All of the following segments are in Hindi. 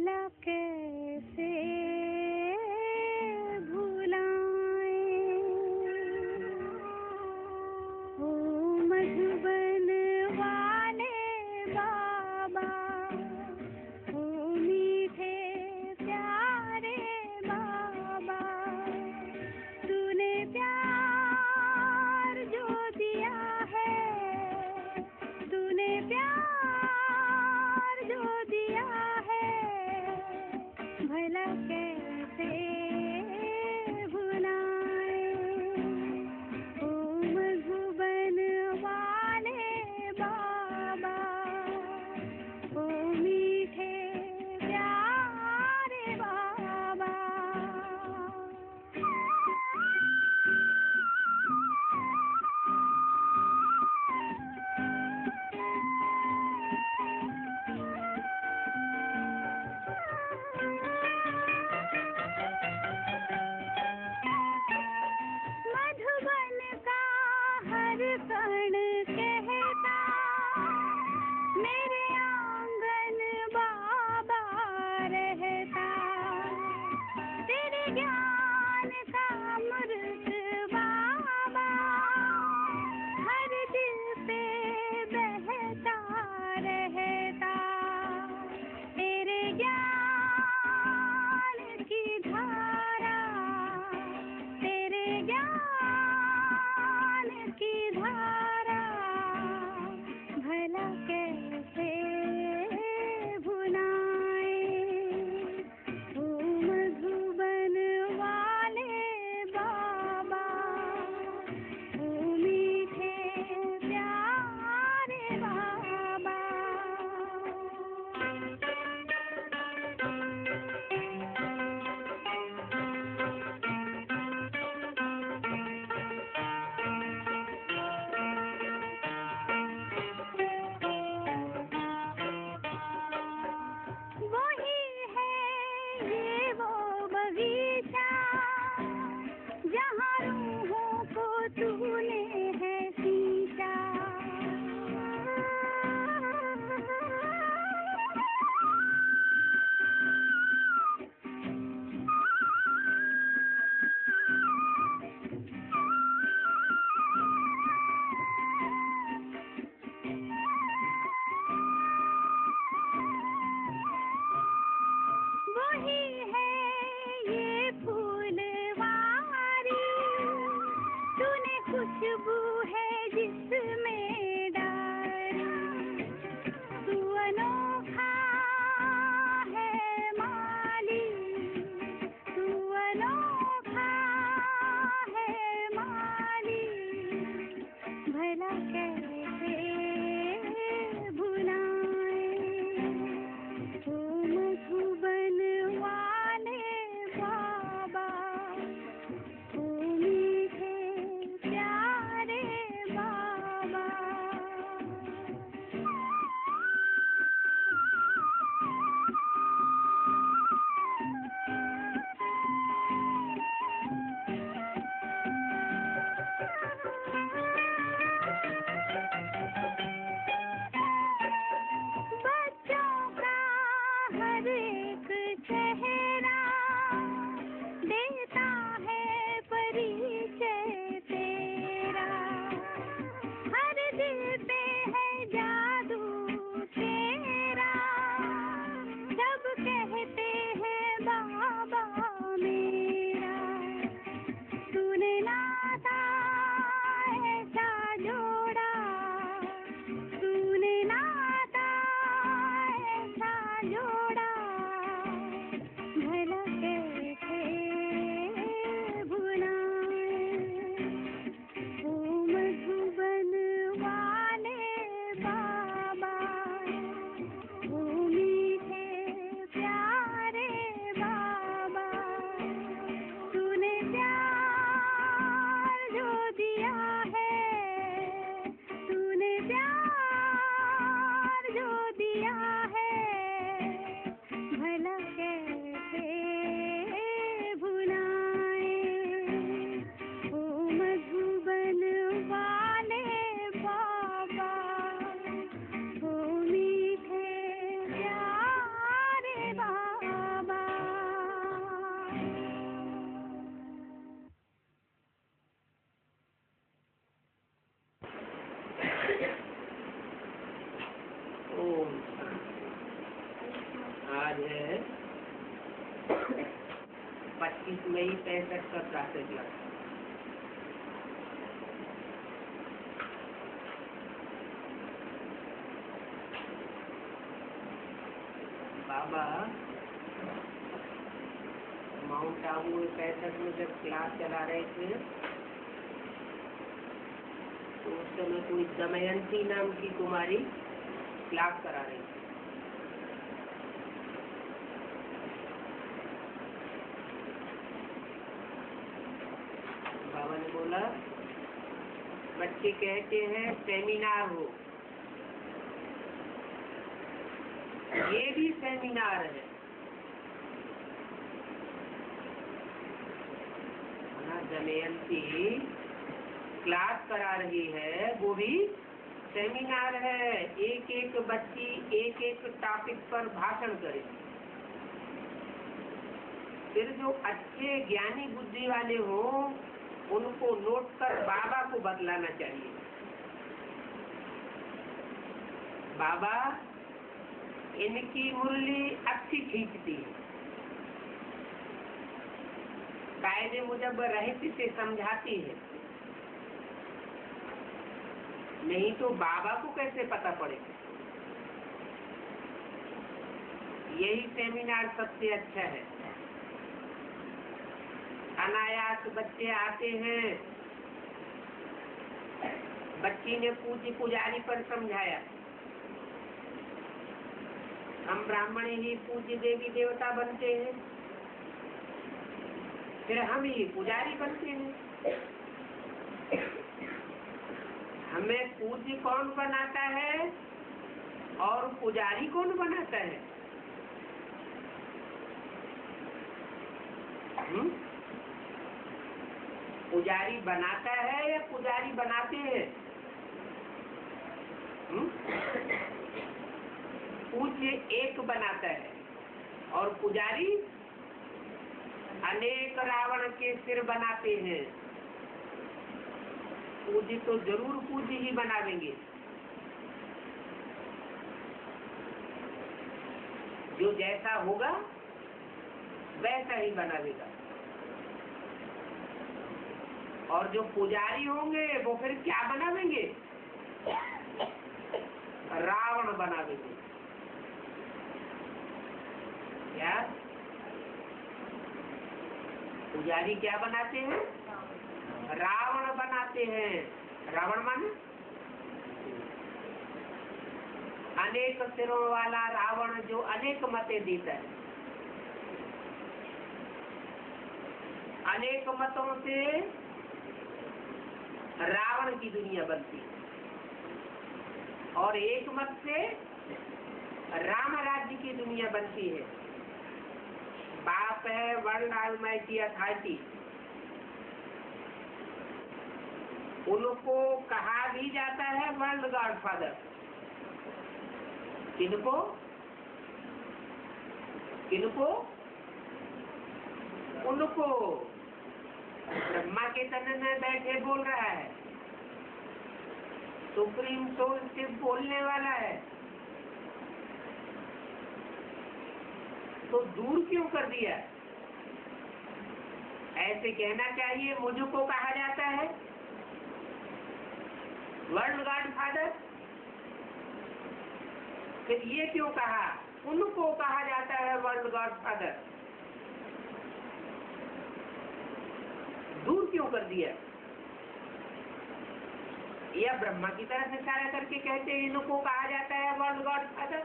भला कैसे भुलाएं ओ मधुबन वाले बाबा, ओ मीठे प्यारे बाबा। तूने प्यार जो दिया है, तूने प्यार जो दिया है, भला कैसे भुलाएं ओ मधुबन वाले बाबा, ओ मीठे प्यारे बाबा। मधुबन का हर कण कहता, मेरे आंगन बाबा रहता। तेरे ज्ञान का अमृत बाबा हर दिल पे बहता रहता। तेरे ज्ञान की धारा, तेरे ज्ञान की धारा, भला कैसे भुलाएं ओ मधुबन वाले बाबा, ओ मीठे प्यारे बाबा। वही है ये वो बगीचा, जहाँ रूहों को तूने है सींचा। वही है ये फूलवारी, तूने खुशबू है जिसमें डाली। तू अनोखा है माली, तू अनोखा है माली, भला कैसे भुलाएं ओ मधुबन वाले बाबा, ओ मीठे प्यारे बाबा। बच्चों का हर एक चेहरा देता है परिचय तेरा। हर दिल पे है जादू तेरा, सब कहते हैं बाबा मेरा। तूने नाता ऐसा जोड़ा, तूने नाता ऐसा जोड़ा, भला कैसे भुलाएं ओ मधुबन वाले बाबा, ओ मीठे प्यारे बाबा। तूने प्यार जो दिया है, तूने प्यार जो दिया है, 21 मई 65 का प्रातः ज्ञान। बाबा माउंट आबू 65 में जब क्लास चला रहे थे तो उस समय कोई दमयंती नाम की कुमारी क्लास करा रही थी। बाबा ने बोला बच्चे कहते हैं सेमिनार हो, ये भी सेमिनार है ना। दमयंती क्लास करा रही है, वो भी सेमिनार है। एक एक बच्ची एक एक टॉपिक पर भाषण करे। फिर जो अच्छे ज्ञानी बुद्धि वाले हो उनको नोट कर बाबा को बतलाना चाहिए। बाबा इनकी मुरली अच्छी खींचती है, कायदे मुजब रहस्य से समझाती है। नहीं तो बाबा को कैसे पता पड़ेगा। यही सेमिनार सबसे अच्छा है। अनायास बच्चे आते हैं। बच्ची ने पूज्य पुजारी पर समझाया, हम ब्राह्मण ही पूज्य देवी देवता बनते हैं, फिर हम ही पुजारी बनते हैं। हमें पूज्य कौन बनाता है और पुजारी कौन बनाता है? पुजारी बनाता है या पुजारी बनाते हैं? पूज्य एक बनाता है और पुजारी अनेक रावण के सिर बनाते हैं। पूज्य तो जरूर पूज्य ही बनावेंगे। जो जैसा होगा वैसा ही बनावेगा। और जो पुजारी होंगे वो फिर क्या बनावेंगे? रावण बनावेंगे। क्या पुजारी क्या बनाते हैं? रावण बनाते हैं। रावण माने अनेक सिरों वाला रावण जो अनेक मतें देता है। अनेक मतों से रावण की दुनिया बनती है और एक मत से राम राज्य की दुनिया बनती है। बाप है वर्ल्ड ऑलमाइटी अथॉरिटी। उनको कहा भी जाता है वर्ल्ड गॉडफादर। किनको? किनको? उनको। ब्रह्मा के तन में बैठे बोल रहा है, सुप्रीम सोल सिर्फ बोलने वाला है, तो दूर क्यों कर दिया? ऐसे कहना चाहिए मुझको कहा जाता है वर्ल्ड गॉडफादर। फिर ये क्यों कहा? उनको कहा जाता है वर्ल्ड गॉडफादर। दूर क्यों कर दिया? या ब्रह्मा की तरफ इशारा करके कहते हैं इनको कहा जाता है वर्ल्ड गॉडफादर।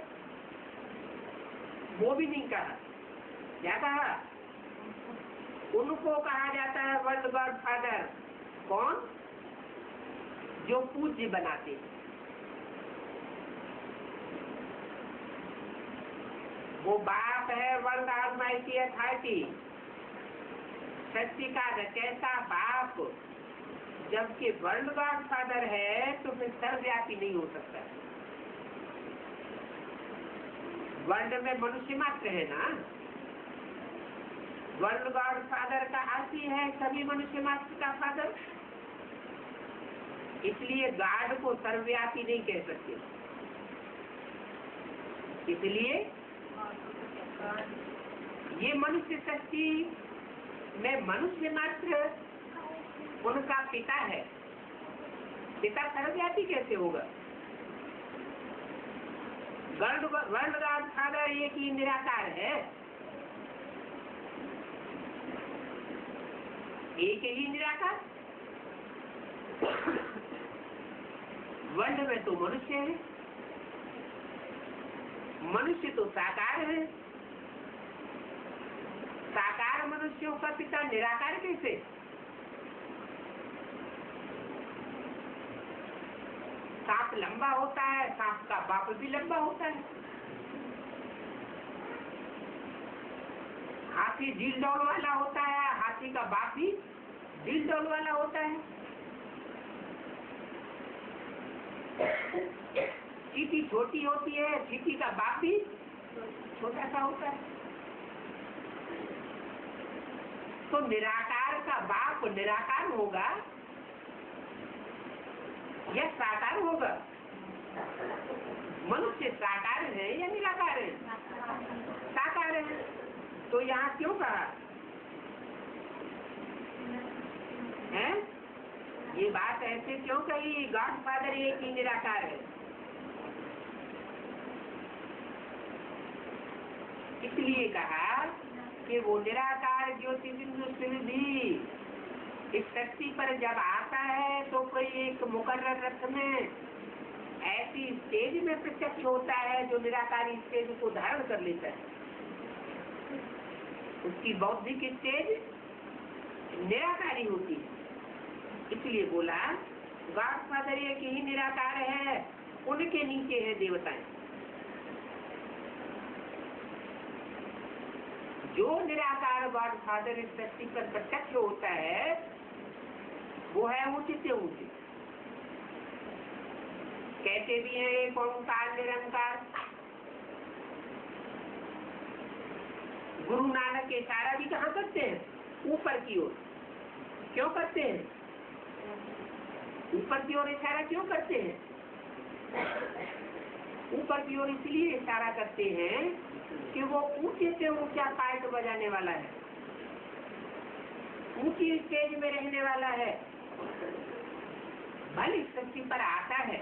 वो भी नहीं कहा। क्या कहा? उनको कहा जाता है वर्ल्ड गॉडफादर। कौन? जो पूज्य बनाते हैं। वो बाप है वर्ल्ड ऑलमाइटी अथॉरिटी। सृष्टि का रचयिता बाप जबकि वर्ल्ड गॉडफादर है तो फिर सर्वव्यापी नहीं हो सकता। वर्ल्ड में मनुष्य मात्र है ना। वर्ल्ड गॉडफादर का अर्थ ही है सभी मनुष्य मात्र का फादर। इसलिए गॉड को सर्वव्यापी नहीं कह सकते। इसलिए ये मनुष्य सृष्टि में मनुष्य मात्र उनका पिता है। पिता सर्वव्यापी कैसे होगा? वर्ल्ड गॉड फादर एक ही निराकार है, एक ही निराकार। वर्ल्ड में तो मनुष्य है, मनुष्य तो साकार है। साकार मनुष्यों का पिता निराकार कैसे? सांप लंबा होता है, सांप का बाप भी लंबा होता है। हाथी ढील डौल वाला होता है, हाथी का बाप भी ढील डौल वाला होता है। चींटी छोटी होती है, चींटी का बाप भी छोटा सा होता है। तो निराकार का बाप निराकार होगा या साकार होगा? मनुष्य साकार है या निराकार है? साकार है। तो यहाँ क्यों कहा है? ये बात ऐसे क्यों कही? गॉड फादर एक ही निराकार है। इसलिए कहा कि वो निराकार ज्योति बिंदु भी इस शक्ति पर जब आता है तो कोई एक मुकर्रर रथ में ऐसी स्टेज में प्रत्यक्ष होता है जो निराकारी स्टेज को धारण कर लेता है। उसकी बौद्धिक स्टेज निराकारी होती है। इसलिए बोला गॉड फादर एक ही निराकार है, उनके नीचे है देवताएं। जो निराकार गॉड फादर इस शक्ति पर प्रत्यक्ष होता है वो है ऊंचे से ऊंचे। कहते भी हैं एक ओंकार निरंकार। गुरु नानक इशारा भी कहाँ करते हैं? ऊपर की ओर। क्यों करते हैं? ऊपर की ओर इशारा क्यों करते हैं? ऊपर की ओर इसलिए इशारा करते हैं कि वो ऊंचे से ऊंचा पार्ट बजाने वाला है, ऊंची स्टेज में रहने वाला है। भले इस शक्ति पर आता है,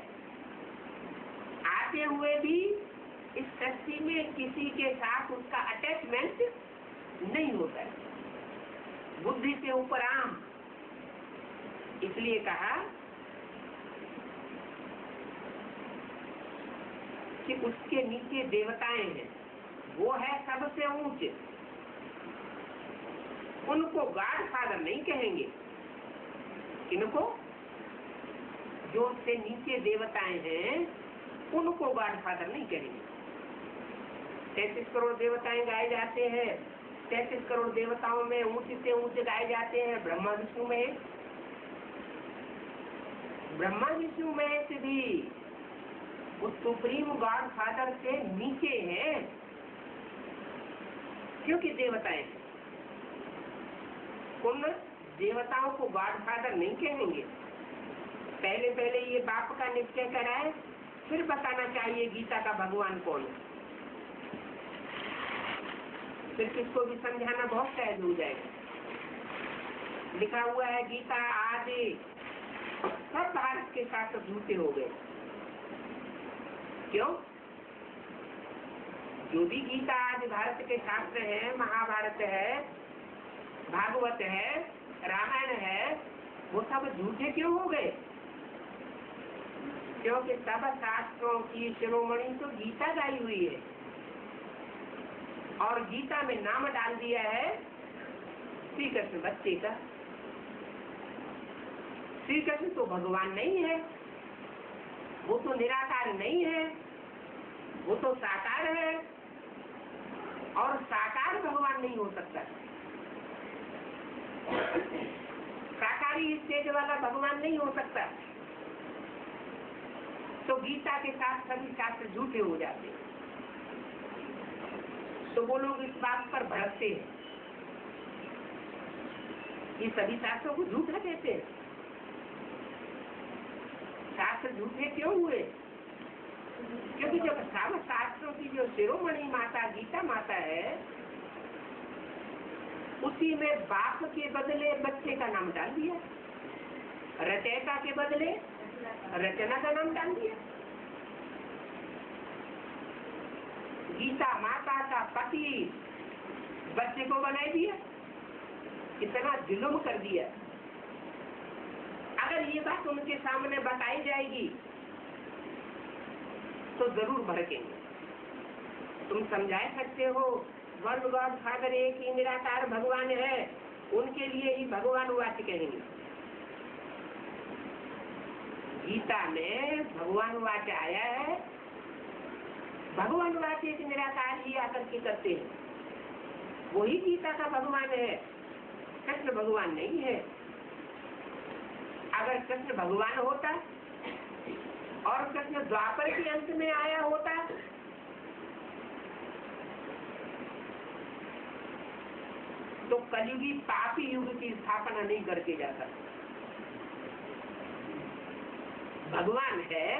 आते हुए भी इस शक्ति में किसी के साथ उसका अटैचमेंट नहीं होता है, बुद्धि से ऊपर आम। इसलिए कहा कि उसके नीचे देवताएं हैं, वो है सबसे ऊंचे। उनको गॉड फादर नहीं कहेंगे। किनको? जो उससे नीचे देवताएं हैं उनको गॉड फादर नहीं कहेंगे। 33 करोड़ देवताएं गाए जाते हैं। 33 करोड़ देवताओं में ऊंचे से ऊंचे गाए जाते हैं ब्रह्मा विष्णु महेश। ब्रह्मा विष्णु महेश भी उस सुप्रीम गॉड फादर से नीचे हैं, क्योंकि देवताएं। उन देवताओं को गॉड फादर नहीं कहेंगे। पहले पहले ये बाप का निश्चय कराए, फिर बताना चाहिए गीता का भगवान कौन है। फिर किसको भी समझाना बहुत सहज हो जाएगा। लिखा हुआ है गीता आदि सब भारत के शास्त्र झूठे हो गए। क्यों? जो भी गीता आदि भारत के शास्त्र है, महाभारत है, भागवत है, रामायण है, वो सब झूठे क्यों हो गए? क्योंकि सब शास्त्रों की शिरोमणि तो गीता गाई हुई है, और गीता में नाम डाल दिया है श्री कृष्ण बच्चे का। श्री कृष्ण तो भगवान नहीं है, वो तो निराकार नहीं है, वो तो साकार है, और साकार भगवान नहीं हो सकता। साकारी स्टेज वाला भगवान नहीं हो सकता। तो गीता के साथ सभी शास्त्र झूठे हो जाते। तो वो लोग इस बात पर भड़कते हैं, ये सभी शास्त्रों को झूठा कहते हैं। शास्त्र झूठे क्यों हुए? क्योंकि जब सब शास्त्रों की जो शिरोमणि माता गीता माता है, उसी में बाप के बदले बच्चे का नाम डाल दिया, रचयिता के बदले रचना का नाम डाल दिया। गीता माता का पति बच्चे को बना दिया, इतना जुल्म कर दिया। अगर ये बात उनके सामने बताई जाएगी तो जरूर भड़केंगे। तुम समझा सकते हो वर्ल्ड गॉड फादर एक ही निराकार भगवान है, उनके लिए ही भगवान वाच कहेंगे। गीता में भगवान वाच आया है, भगवान वाच एक निराकार ही आकर के करते हैं, वही गीता का भगवान है, कृष्ण भगवान नहीं है। अगर कृष्ण भगवान होता और कृष्ण द्वापर के अंत में आया होता तो कलयुगी पापी युग की स्थापना नहीं करके जाता। भगवान है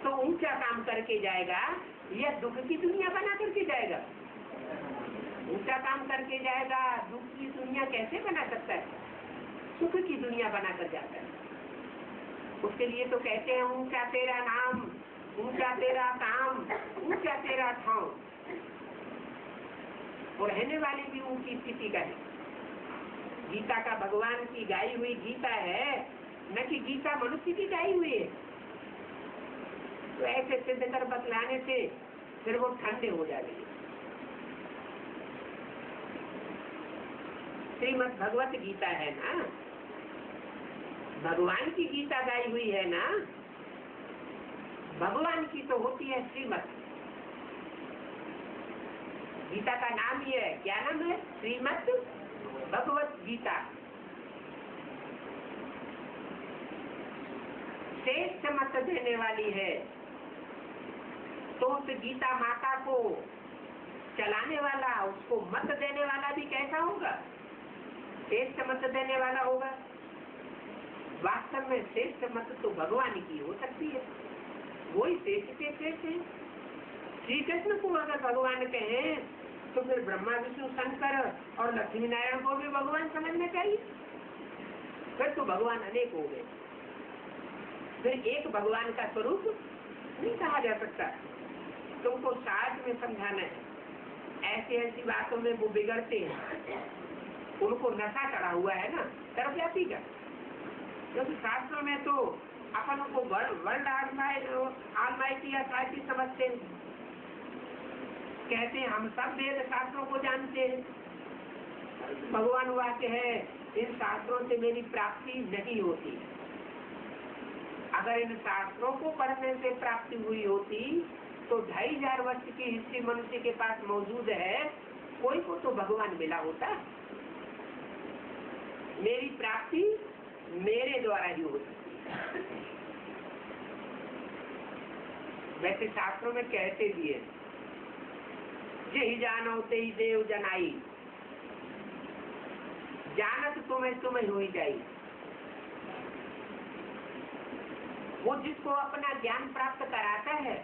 तो ऊंचा काम करके जाएगा या दुख की दुनिया बना करके जाएगा? ऊंचा काम करके जाएगा। दुख की दुनिया कैसे बना सकता है? सुख की दुनिया बनाकर जाता है। उसके लिए तो कहते हैं ऊंचा तेरा नाम, ऊंचा तेरा काम, ऊंचा तेरा ठाव। और रहने वाली भी ऊंची स्थिति का है। गीता का भगवान की गाई हुई गीता है, न कि गीता मनुष्य की गाई हुई है। तो ऐसे सिद्ध कर बतलाने से फिर वो ठंडे हो जाएंगे। श्रीमद् भगवत गीता है ना, भगवान की गीता गाई हुई है ना, भगवान की तो होती है श्रीमद्। गीता का नाम ही है, क्या नाम है? श्रीमद् भगवत गीता। श्रेष्ठ मत देने वाली है। तो उस गीता माता को चलाने वाला, उसको मत देने वाला भी कैसा होगा? श्रेष्ठ मत देने वाला होगा। वास्तव में श्रेष्ठ मत तो भगवान की हो सकती है, वही श्रेष्ठ से श्रेष्ठ है। श्री कृष्ण को अगर भगवान कहें तो फिर ब्रह्मा विष्णु शंकर और लक्ष्मी नारायण को भी भगवान समझना चाहिए। फिर तो भगवान अनेक हो गए, फिर एक भगवान का स्वरूप नहीं कहा जा सकता। तुमको शास्त्र में समझाना है। ऐसी ऐसी बातों में वो बिगड़ते हैं, उनको नशा चढ़ा हुआ है ना सर्वव्यापी का। क्योंकि शास्त्रों में तो अपन को वर्ल्ड ऑलमाइटी अथॉरिटी समझते हैं, कहते हैं हम सब वेद शास्त्रों को जानते हैं। भगवान वाक्य है इन शास्त्रों से मेरी प्राप्ति नहीं होती। अगर इन शास्त्रों को पढ़ने से प्राप्ति हुई होती तो 2500 वर्ष की हिस्ट्री मनुष्य के पास मौजूद है, कोई को तो भगवान मिला होता। मेरी प्राप्ति मेरे द्वारा ही होती। वैसे शास्त्रों में कहते भी है यही जानो ते ही देव जनाई, जानत तुम्हें हो ही जाई। वो जिसको अपना ज्ञान प्राप्त कराता है,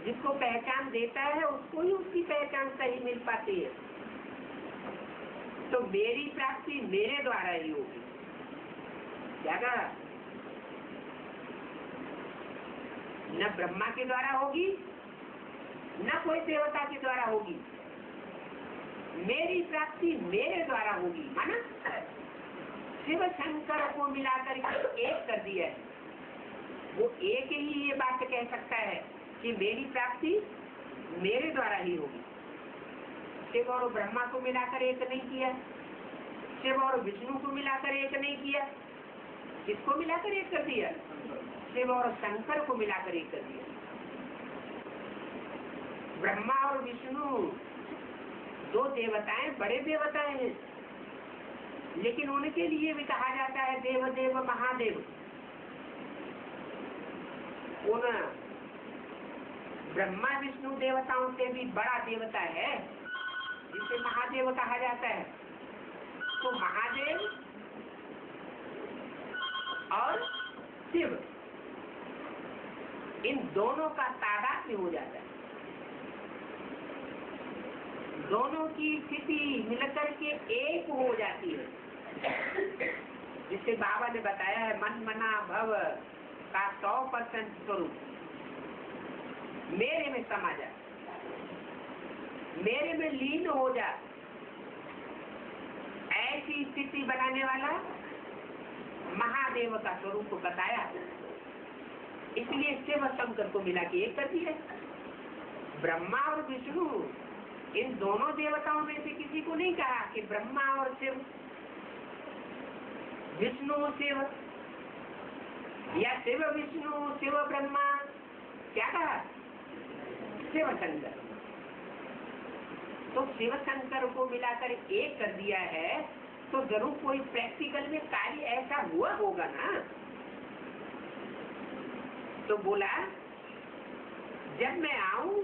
जिसको पहचान देता है, उसको ही उसकी पहचान सही मिल पाती है। तो मेरी प्राप्ति मेरे द्वारा ही होगी। क्या कहा? न ब्रह्मा के द्वारा होगी, न कोई देवता के द्वारा होगी। मेरी प्राप्ति मेरे द्वारा होगी। माना शिव शंकर को मिलाकर एक कर दिया है। वो एक ही ये बात कह सकता है कि मेरी प्राप्ति मेरे द्वारा ही होगी। शिव और ब्रह्मा को मिलाकर एक नहीं किया, शिव और विष्णु को मिलाकर एक नहीं किया। किसको मिलाकर एक कर दिया? शिव और शंकर को मिलाकर एक कर दिया। ब्रह्मा और विष्णु दो देवताएं, बड़े देवताएं हैं, लेकिन उनके लिए भी कहा जाता है देव देव महादेव। उन ब्रह्मा विष्णु देवताओं से भी बड़ा देवता है जिसे महादेव कहा जाता है। तो महादेव और शिव, इन दोनों का तादात्म्य हो जाता है। दोनों की स्थिति मिलकर के एक हो जाती है, जिसे बाबा ने बताया है मन मना भव का 100% स्वरूप मेरे में समा जा, मेरे में लीन हो जा, ऐसी स्थिति बनाने वाला महादेव का स्वरूप बताया। इसलिए शिव शंकर को मिला के एक कर दिया। ब्रह्मा और विष्णु इन दोनों देवताओं में से किसी को नहीं कहा कि ब्रह्मा और शिव, विष्णु शिव या शिव विष्णु शिव ब्रह्मा, क्या कहा? शिव शंकर। तो शिव शंकर को मिलाकर एक कर दिया है, तो जरूर कोई प्रैक्टिकल में कार्य ऐसा हुआ होगा ना। तो बोला जब मैं आऊं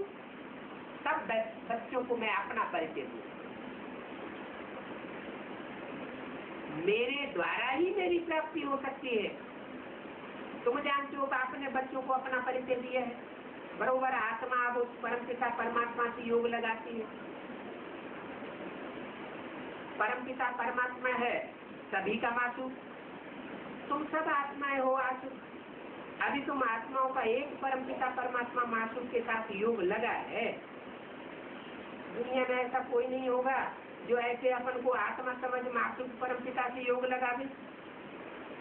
तब बच्चों को मैं अपना परिचय दूं, मेरे द्वारा ही मेरी प्राप्ति हो सकती है। तुम जानते हो कि आपने बच्चों को अपना परिचय दिया है, बरोबर आत्मा अब उस परमपिता परमात्मा से योग लगाती है। परमपिता परमात्मा है सभी का मासूक, तुम सब आत्माएं हो आसूक। अभी तुम आत्माओं का एक परमपिता परमात्मा मासूक के साथ योग लगा है। दुनिया में ऐसा कोई नहीं होगा जो ऐसे अपन को आत्मा समझ मासूक परमपिता से योग लगावे।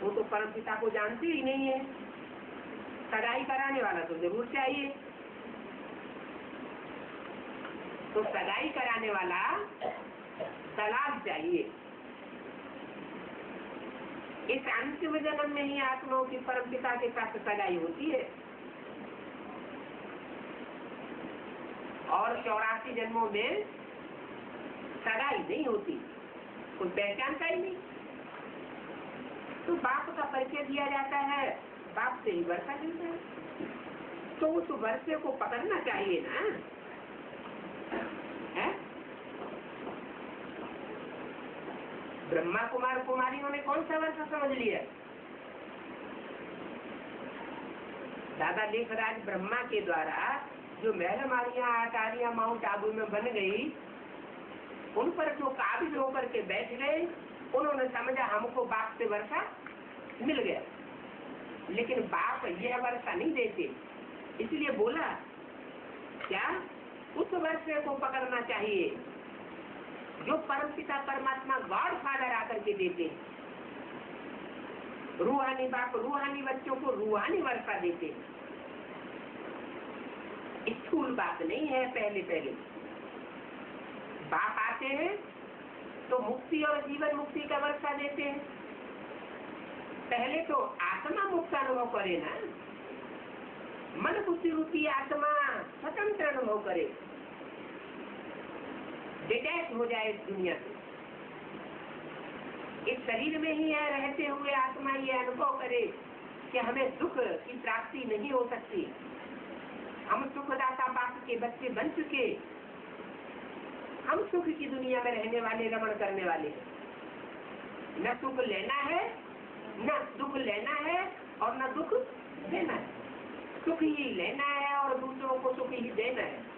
वो तो परमपिता को जानते ही नहीं है। सगाई कराने वाला तो जरूर चाहिए। तो सगाई कराने वाला दलाल चाहिए। इस अंतिम जन्म में ही आत्माओं की परमपिता के साथ सगाई होती है, और 84 जन्मों में सगाई नहीं होती, कोई पहचानता ही नहीं। तो बाप का परिचय दिया जाता है, बाप से ही वर्षा मिलता है, तो उस वर्षे को पकड़ना चाहिए ना है? ब्रह्मा कुमार कुमारियों ने कौन सा वर्षा समझ लिया? दादा लेखराज ब्रह्मा के द्वारा जो महलमारियां अटारियां माउंट आबू में बन गई, उन पर जो काबिज होकर के बैठ गए, उन्होंने समझा हमको बाप से वर्षा मिल गया। लेकिन बाप यह वर्षा नहीं देते, इसलिए बोला क्या उस वर्षे को पकड़ना चाहिए जो परमपिता परमात्मा गॉड फादर आकर के देते। रूहानी बाप रूहानी बच्चों को रूहानी वर्षा देते। स्थूल बात नहीं है। पहले पहले बाप आते हैं तो मुक्ति और जीवन मुक्ति का वर्षा देते हैं। पहले तो आत्मा मुक्त अनुभव करे ना, मन बुद्धि रूपी आत्मा स्वतंत्र अनुभव करे, डिटैच हो जाए इस दुनिया से। इस शरीर में ही है रहते हुए आत्मा ये अनुभव करे कि हमें दुख की प्राप्ति नहीं हो सकती। हम सुखदाता बाप के बच्चे बन चुके, हम सुख की दुनिया में रहने वाले, रमण करने वाले। न सुख लेना है, न दुख लेना है, और न दुख देना है। सुख ही लेना है और दूसरों को सुख ही देना है।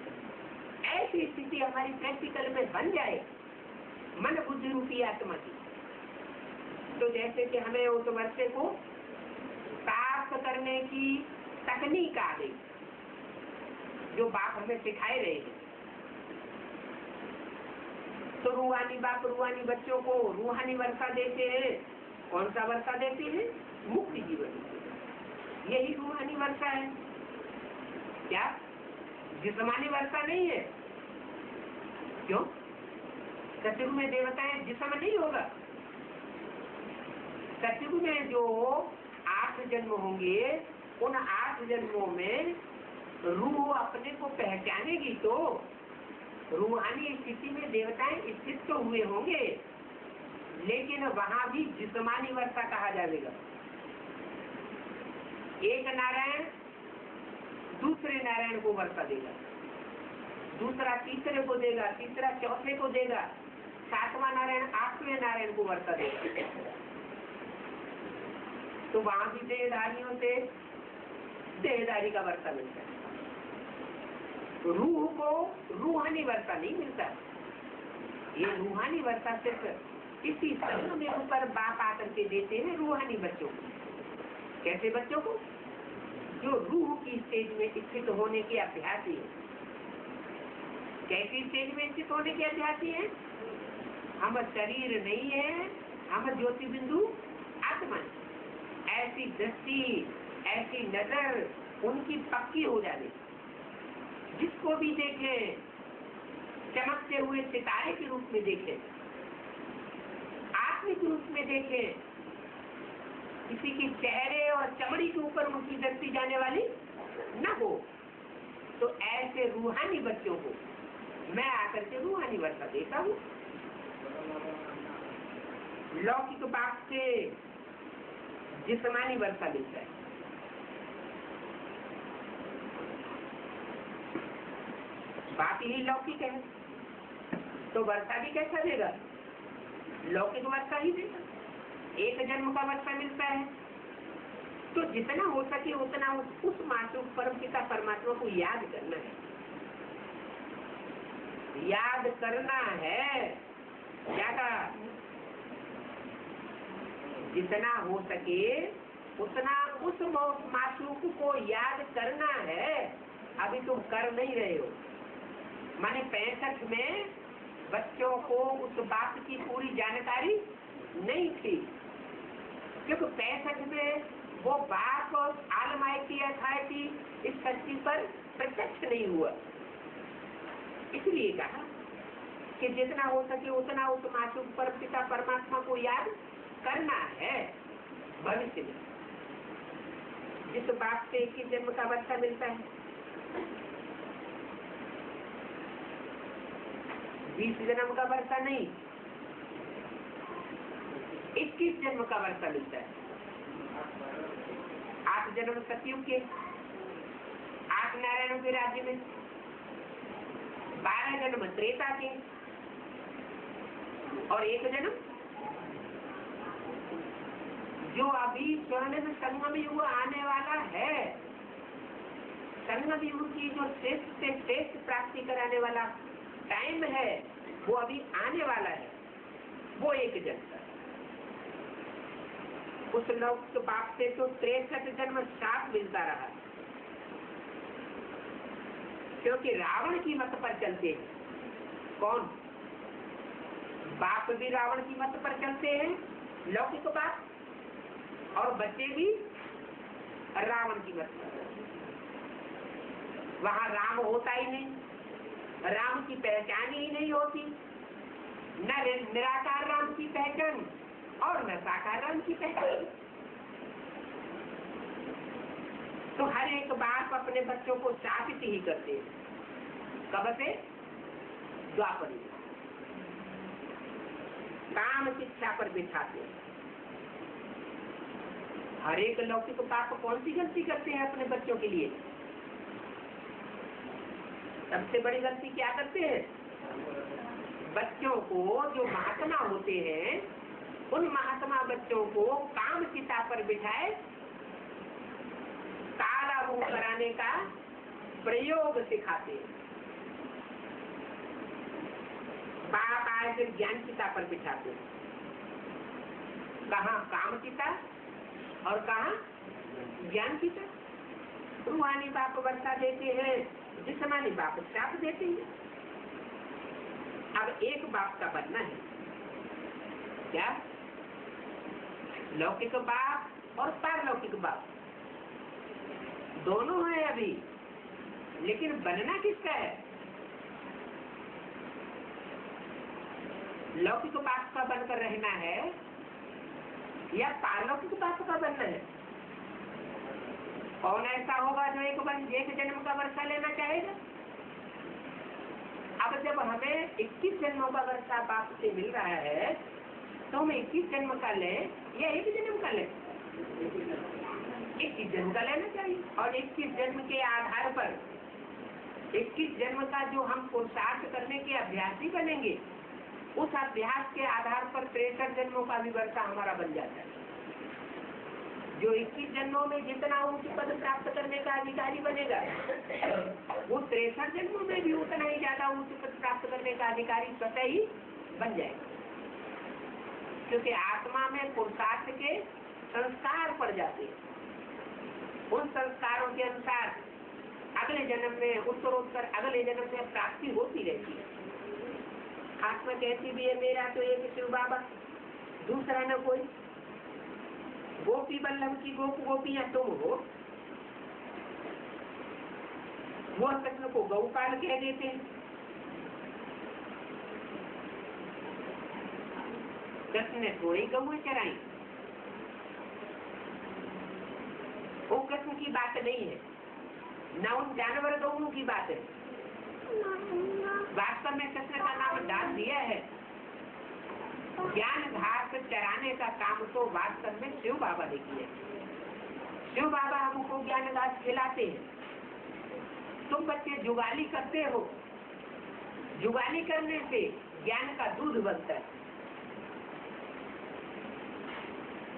ऐसी स्थिति हमारी प्रैक्टिकल में बन जाए मन बुद्धि रूपी आत्मा की, तो जैसे कि हमें उस वर्षे को प्राप्त करने की तकनीक आ गई जो बाप हमें सिखाए रहे हैं। तो रूहानी बाप रूहानी बच्चों को रूहानी वर्षा देते हैं। कौन सा वर्षा देते हैं? मुक्ति जीवन। यही रूहानी वर्षा है। क्या जिस्मानी वर्षा नहीं है? क्यों? सतयुग में देवताएं जिस्म नहीं होगा। सतयुग में जो 8 जन्म होंगे, उन 8 जन्मों में रूह अपने को पहचानेगी। तो रूहानी स्थिति में देवताएं स्थित तो हुए होंगे, लेकिन वहां भी जिस्मानी वर्षा कहा जाएगा। एक नारायण दूसरे नारायण को वर्षा देगा, दूसरा तीसरे को देगा, तीसरा चौथे को देगा, 7वां नारायण 8वें नारायण को वर्षा देगा। तो वहां भी देहधारियों से देहधारी का वर्षा मिलता है। रूह को रूहानी वर्षा नहीं मिलता। ये रूहानी वर्षा सिर्फ इसी संग में ऊपर बाप आकर के देते हैं रूहानी बच्चों को। कैसे बच्चों को? जो रूह की स्टेज में स्थित होने के अभ्यासी है। कैसी स्टेज में स्थित होने के अभ्यासी है? हम शरीर नहीं है, हम ज्योति बिंदु आत्मा। ऐसी दृष्टि, ऐसी नजर उनकी पक्की हो जाए, जिसको भी देखे चमकते हुए सितारे के रूप में देखे, आत्मिक रूप में देखे, किसी के चेहरे और चमड़ी के ऊपर उनकी दृष्टि जाने वाली न हो। तो ऐसे रूहानी बच्चों को मैं आकर के रूहानी वर्षा देता हूँ। लौकिक बाप से जिस्मानी वर्षा मिलता है। बात ही लौकिक है तो वर्षा भी कैसा देगा? लौकिक वर्षा ही देगा। एक जन्म का वर्षा मिलता है तो जितना हो सके उतना उस मासूम परम पिता परमात्मा को याद करना है। याद करना है ज्यादा, जितना हो सके उतना उस मासूम को याद करना है। अभी तुम कर नहीं रहे हो। माने 65 में बच्चों को उस बात की पूरी जानकारी नहीं थी, क्योंकि 65 में वो बाप आलमाइटी अथॉरिटी इस धरती पर प्रत्यक्ष नहीं हुआ। इसलिए कहा कि जितना हो सके उतना उस मासूम परम पिता परमात्मा को याद करना है। भविष्य में जिस बाप से 21 जन्म का वर्षा मिलता है, 20 जन्म का वर्षा नहीं, 21 जन्म का वर्षा मिलता है। 8 जन्म सतयुग के, 8 नारायणों के राज्य में, 12 जन्म त्रेता के और 1 जन्म जो अभी स्वर्णिम संगम युग आने वाला है। संगम युग की जो श्रेष्ठ से श्रेष्ठ प्राप्ति कराने वाला टाइम है वो अभी आने वाला है। वो 1 जन्म उस लौकिक बाप से तो 63 जन्म साथ मिलता रहा, क्योंकि रावण की मत पर चलते हैं। कौन? बाप भी रावण की मत पर चलते हैं, लौकिक बाप, और बच्चे भी रावण की मत पर। वहां राम होता ही नहीं, राम की पहचान ही नहीं होती, न निराकार राम की पहचान और न साकार राम की पहचान। तो हर एक बाप अपने बच्चों को शासित ही करते हैं। कब से? द्वापर में काम शिक्षा पर बिठाते हैं। हर एक लौकिक बाप कौन सी गलती करते हैं अपने बच्चों के लिए? सबसे बड़ी गलती क्या करते हैं? बच्चों को, जो महात्मा होते हैं, उन महात्मा बच्चों को काम चिता पर बिठाए काला मुंह कराने का प्रयोग सिखाते हैं। बाप आए फिर ज्ञान चिता पर बिठाते हैं। कहाँ काम चिता और कहाँ ज्ञान चिता? रूहानी बाप वर्षा देते हैं, जिस्मानी बाप श्राप देते हैं। अब एक बाप का बनना है क्या? लौकिक बाप और पारलौकिक बाप दोनों है अभी, लेकिन बनना किसका है? लौकिक बाप का बनकर रहना है या पारलौकिक बाप का बनना है? कौन ऐसा होगा जो एक जन्म का वर्षा लेना चाहेगा? अब जब हमें 21 जन्मों का वर्षा बाप से मिल रहा है तो हम 21 जन्म का लें या 1 जन्म का लें? 21 जन्म का लेना चाहिए। और 21 जन्म के आधार पर 21 जन्म का जो हम पुरुषार्थ करने के अभ्यासी बनेंगे, उस अभ्यास के आधार पर 63 जन्मों का भी वर्षा हमारा बन जाता है। जो 21 जन्मों में जितना ऊंच पद प्राप्त करने का अधिकारी बनेगा, वो 63 जन्मों में भी उतना ही ज्यादा ऊंच पद प्राप्त करने का अधिकारी स्वतः ही बन जाएगा, क्योंकि आत्मा में पुरुषार्थ के संस्कार पड़ जाते हैं। उन संस्कारों के अनुसार अगले जन्म में उत्तरोत्तर अगले जन्म में प्राप्ति होती रहती है। आत्मा कहती भी है मेरा तो एक शिव बाबा, दूसरा न कोई। गोपी बल्लभ की गोपियां तुम हो। वो कृष्ण को गौपाल कह देते हैं। कृष्ण ने थोड़ी गऊ चराई, वो कृष्ण की बात नहीं है, न उन जानवर गऊ की बात है। वास्तव में कृष्ण का नाम डाल दिया है। ज्ञान घास चराने का काम तो वास्तव में शिव बाबा ने किया। शिव बाबा हमको ज्ञान घास खिलाते हैं। तुम बच्चे जुगाली करते हो, जुगाली करने से ज्ञान का दूध बनता है।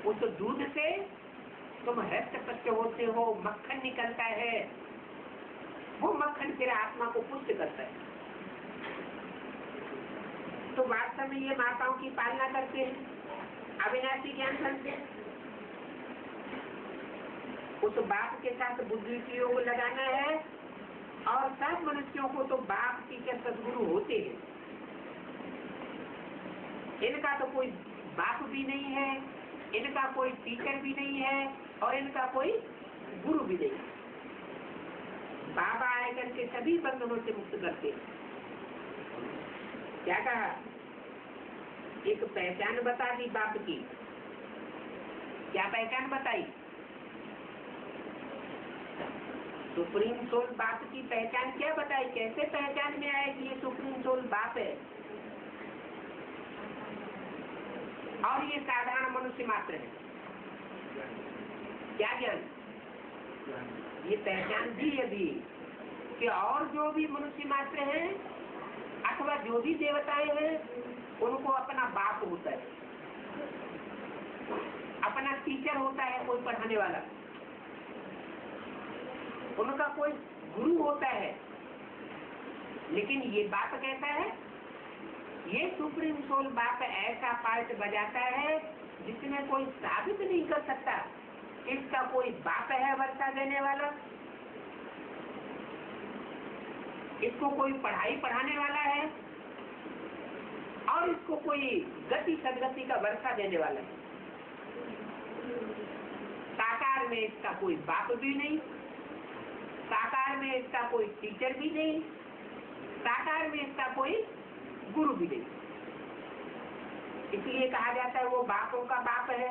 उस दूध से तुम हृष्ट पुष्ट होते हो, मक्खन निकलता है। वो मक्खन फिर आत्मा को पुष्ट करता है। तो वास्तव में ये माताओं की पालना करते हैं अविनाशी ज्ञान धन से। उस बाप के साथ बुद्धि की योग लगाना है। और सब मनुष्यों को तो बाप टीचर सदगुरु होते हैं। इनका तो कोई बाप भी नहीं है, इनका कोई टीचर भी नहीं है, और इनका कोई गुरु भी नहीं। बाबा आकर के सभी बंधनों से मुक्त करते हैं। क्या कहा? एक पहचान बता दी बाप की। क्या पहचान बताई? सुप्रीम सोल बाप की पहचान क्या बताई? कैसे पहचान में आए कि ये सुप्रीम सोल बाप है और ये साधारण मनुष्य मात्र है? क्या ज्ञान? ये पहचान दी अभी कि और जो भी मनुष्य मात्र हैं अथवा जो भी देवताएं हैं उनको अपना बाप होता है, अपना टीचर होता है, कोई पढ़ाने वाला, उनका कोई गुरु होता है। लेकिन ये बाप कहता है ये सुप्रीम सोल बाप ऐसा पार्ट बजाता है जिसमें कोई साबित नहीं कर सकता इसका कोई बाप है वर्षा देने वाला, इसको कोई पढ़ाई पढ़ाने वाला है, और इसको कोई गति सदगति का वर्षा देने वाला है। साकार में इसका कोई बाप भी नहीं, साकार में इसका कोई टीचर भी नहीं, साकार में इसका कोई गुरु भी नहीं। इसलिए कहा जाता है वो बापों का बाप है,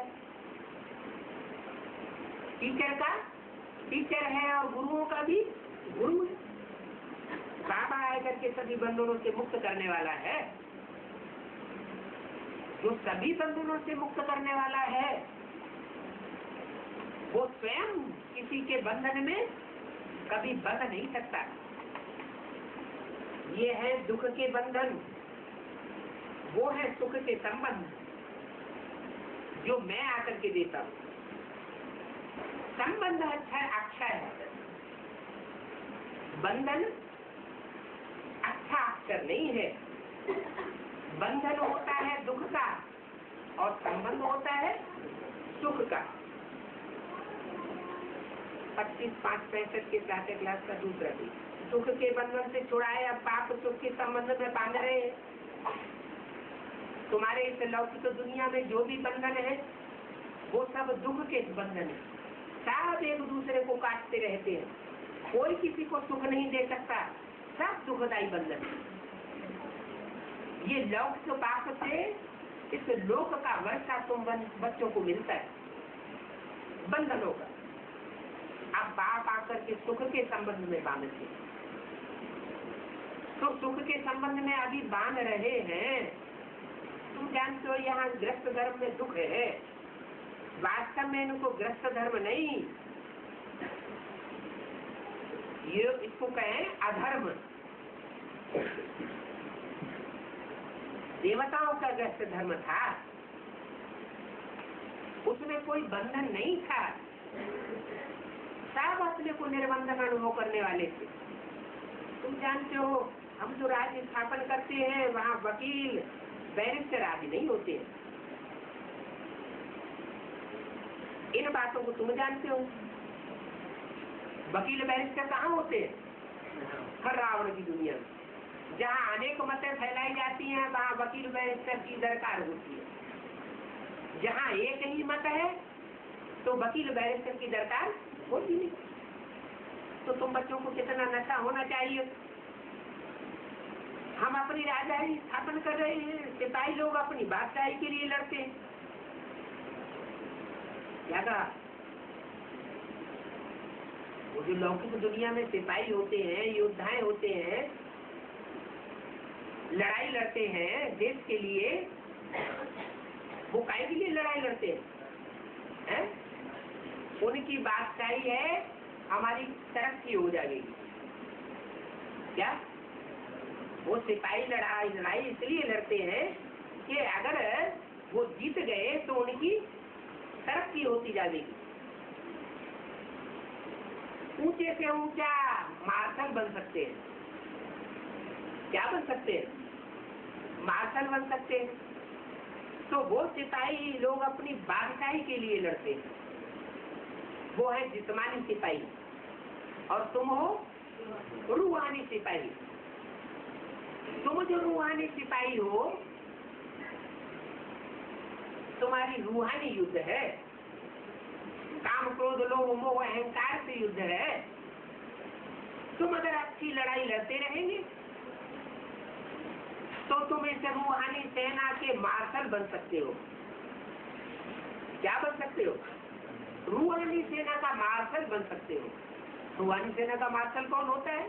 टीचर का टीचर है, और गुरुओं का भी गुरु है। बाबा आकर के सभी बंधनों से मुक्त करने वाला है। जो सभी बंधनों से मुक्त करने वाला है वो स्वयं किसी के बंधन में कभी बंध नहीं सकता। ये है दुख के बंधन, वो है सुख के संबंध जो मैं आकर के देता हूँ। संबंध अच्छा अक्षय है, बंधन अच्छा अक्षर नहीं है। बंधन होता है दुख का और संबंध होता है सुख का। 25/5/65 के साथ क्लास का दूसरा भी सुख के बंधन से छुड़ाए, अब पाप सुख के संबंध में बांध रहे हैं। तुम्हारे इस लौकिक दुनिया में जो भी बंधन है वो सब दुख के बंधन है। सब एक दूसरे को काटते रहते हैं, कोई किसी को सुख नहीं दे सकता, सब दुखदायी बंधन है। ये लौकिक पाप से इस लोक का वर्षा तुम बच्चों को मिलता है, बंधनों का। अब बाप आकर के सुख के संबंध में बांधते, तो सुख के संबंध में अभी बांध रहे हैं। तुम जानते हो यहाँ ग्रस्त धर्म में दुख है, वास्तव में इनको ग्रस्त धर्म नहीं, ये इसको कहें अधर्म। देवताओं का ग्रस्त धर्म था, उसमें कोई बंधन नहीं था, सब अपने को निर्बंधन अनुभव करने वाले थे। तुम जानते हो हम जो राज्य स्थापन करते हैं वहाँ वकील बैरिस्टर आदि नहीं होते हैं। इन बातों को तुम जानते हो। वकील बैरिस्टर कहाँ होते हैं? हर रावण की दुनिया में जहाँ अनेक मतें फैलाई जाती हैं वहाँ वकील बैरिस्टर की दरकार होती है। जहाँ एक ही मत है तो वकील बैरिस्टर की दरकार होती नहीं। तो तुम बच्चों को कितना नशा होना चाहिए। हम अपनी राजधानी स्थापन कर रहे हैं, सिपाही लोग अपनी बादशाही के लिए लड़ते हैं। क्या कहा? वो जो लौकिक दुनिया में सिपाही होते हैं, योद्धाएं होते हैं, लड़ाई लड़ते हैं देश के लिए, वो काहे के लिए लड़ाई लड़ते हैं? उनकी बादशाही है हमारी तरक्की हो जाएगी। क्या वो सिपाही लड़ाई इसलिए लड़ते हैं कि अगर वो जीत गए तो उनकी तरक्की होती जाएगी। ऊंचे से ऊंचा मार्शल बन सकते हैं। क्या बन सकते हैं? मार्शल बन सकते हैं। तो वो सिपाही लोग अपनी बादशाही के लिए लड़ते हैं, वो है जिस्मानी सिपाही। और तुम हो रूहानी सिपाही। तुम जो रूहानी सिपाही हो, तुम्हारी रूहानी युद्ध है, काम क्रोध लोभ मोह अहंकार से युद्ध है। तुम अगर अच्छी लड़ाई लड़ते रहेंगे तो तुम इस रूहानी सेना के मार्शल बन सकते हो। क्या बन सकते हो? रूहानी सेना का मार्शल बन सकते हो। रूहानी सेना का मार्शल कौन होता है?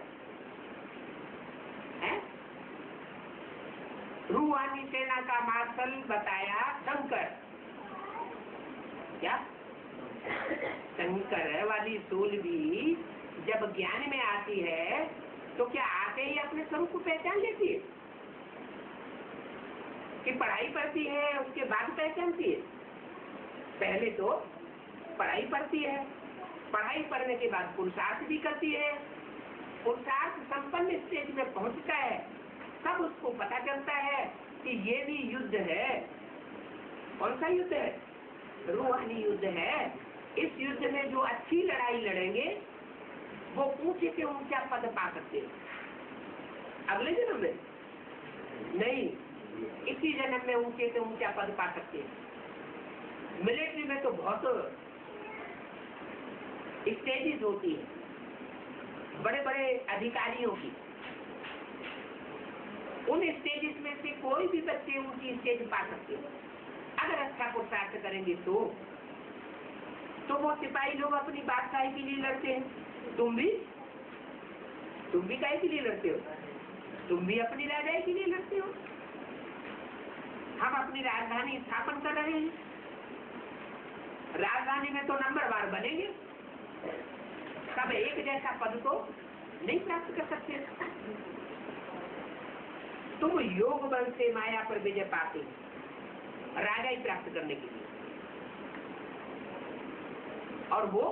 रूहानी सेना का मार्शल बताया शंकर। क्या? शंकर वाली सोल भी जब ज्ञान में आती है तो क्या आते ही अपने स्वरूप को पहचान लेती है कि पढ़ाई पढ़ती है उसके बाद पहचानती है? पहले तो पढ़ाई पढ़ती है, पढ़ाई पढ़ने के बाद पुरुषार्थ भी करती है। पुरुषार्थ संपन्न स्टेज में पहुंचता है तब उसको पता चलता है कि ये भी युद्ध है। कौन सा युद्ध है? रूहानी युद्ध है। इस युद्ध में जो अच्छी लड़ाई लड़ेंगे वो ऊंचे से ऊंचा पद पा सकते हैं। अगले जन्म में नहीं, इसी जन्म में ऊंचे से ऊंचा पद पा सकते हैं। मिलिट्री में तो बहुत स्टेजेस होती है बड़े बड़े अधिकारियों की। उन स्टेजेस में से कोई भी बच्चे ऊंची स्टेज पा सकते हैं अगर अच्छा पुरुषार्थ करेंगे तो वो सिपाही लोग अपनी बादशाही के लिए लड़ते हैं। तुम भी काहे के लिए लड़ते हो? तुम भी अपनी राजाई के लिए लड़ते हो। हम अपनी राजधानी स्थापन कर रहे हैं। राजधानी में तो नंबरवार बनेंगे, सब एक जैसा पद तो नहीं प्राप्त कर सकते। तुम योग बल से माया पर विजय पाते हो राजाई प्राप्त करने के लिए, और वो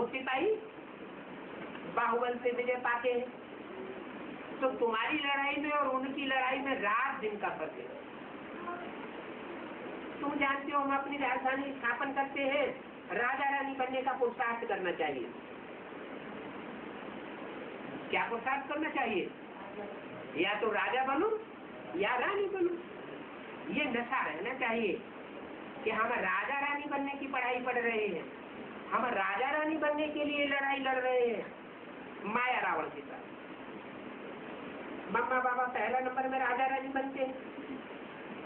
सिपाही बाहुबल से विजय पाते हैं। तो तुम्हारी लड़ाई में और उनकी लड़ाई में रात दिन का फर्क है। तुम जानते हो हम अपनी राजधानी स्थापन करते हैं, राजा रानी बनने का पुरुषार्थ करना चाहिए। क्या पुरुषार्थ करना चाहिए? या तो राजा बनो या रानी बनो। ये नशा रहना चाहिए कि हम राजा रानी बनने की पढ़ाई पढ़ रहे हैं, हम राजा रानी बनने के लिए लड़ाई लड़ रहे हैं माया रावण के साथ। मम्मा पापा पहला नंबर में राजा रानी बनते हैं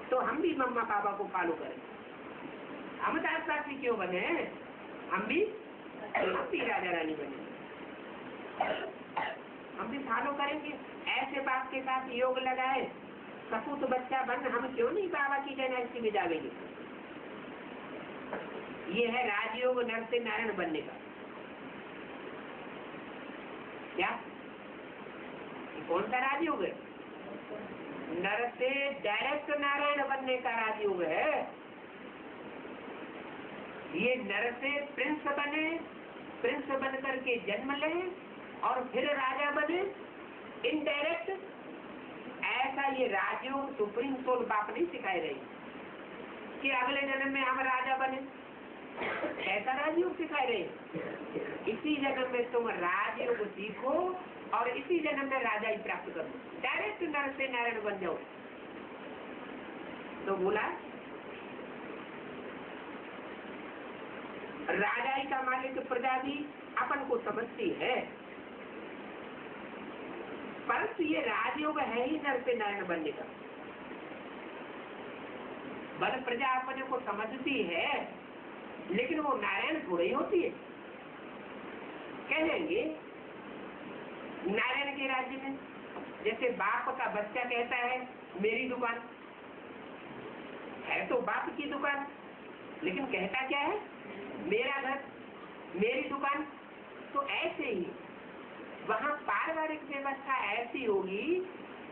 तो हम भी मम्मा पापा को फॉलो करें। हम दास क्यों बने? हम भी राजा रानी बने, हम भी फॉलो करेंगे। ऐसे बाप के साथ योग लगाए सपूत बच्चा बन हम क्यों नहीं बाबा की डायनेस्टी में जावेंगे? ये है राजयोग नर से नारायण बनने का। क्या कौन सा राजयोग है? नर से डायरेक्ट नारायण बनने का राजयोग है। ये नर से प्रिंस बने, प्रिंस बन करके जन्म ले और फिर राजा बने। इनडायरेक्ट ऐसा ये राजयोग सुप्रीम सोल बाप नहीं सिखाए रही कि अगले जन्म में हम राजा बने, ऐसा राजयोग सिखाए रहे। इसी जन्म में तुम राजयोग सीखो और इसी जन्म में राजा ही प्राप्त करो, डायरेक्ट नर से नारायण बन जाओ। तो बोला राजाई का मालिक प्रजा भी अपन को समझती है, परंतु ये राजयोग है ही नर से नारायण बनने का। बल प्रजा अपने को समझती है, लेकिन वो नारायण थोड़ी होती है। कहेंगे नारायण के राज्य में जैसे बाप का बच्चा कहता है मेरी दुकान है, तो बाप की दुकान, लेकिन कहता क्या है मेरा घर मेरी दुकान। तो ऐसे ही वहां पारिवारिक व्यवस्था ऐसी होगी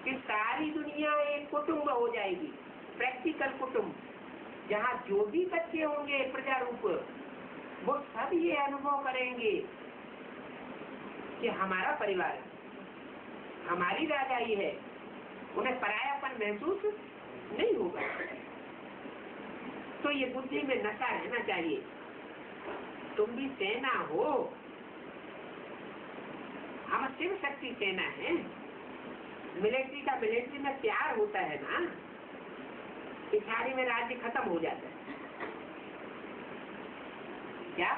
कि सारी दुनिया एक कुटुंब हो जाएगी, प्रैक्टिकल कुटुंब, जहाँ जो भी बच्चे होंगे प्रजा रूप, वो सब ये अनुभव करेंगे कि हमारा परिवार है, हमारी राजाई है। उन्हें परायापन महसूस नहीं होगा। तो ये बुद्धि में नशा रहना चाहिए। तुम भी सेना हो, हम शिव शक्ति सेना है। मिलिट्री का मिलिट्री में प्यार होता है ना, पिछाड़ी में राज्य खत्म हो जाता है। क्या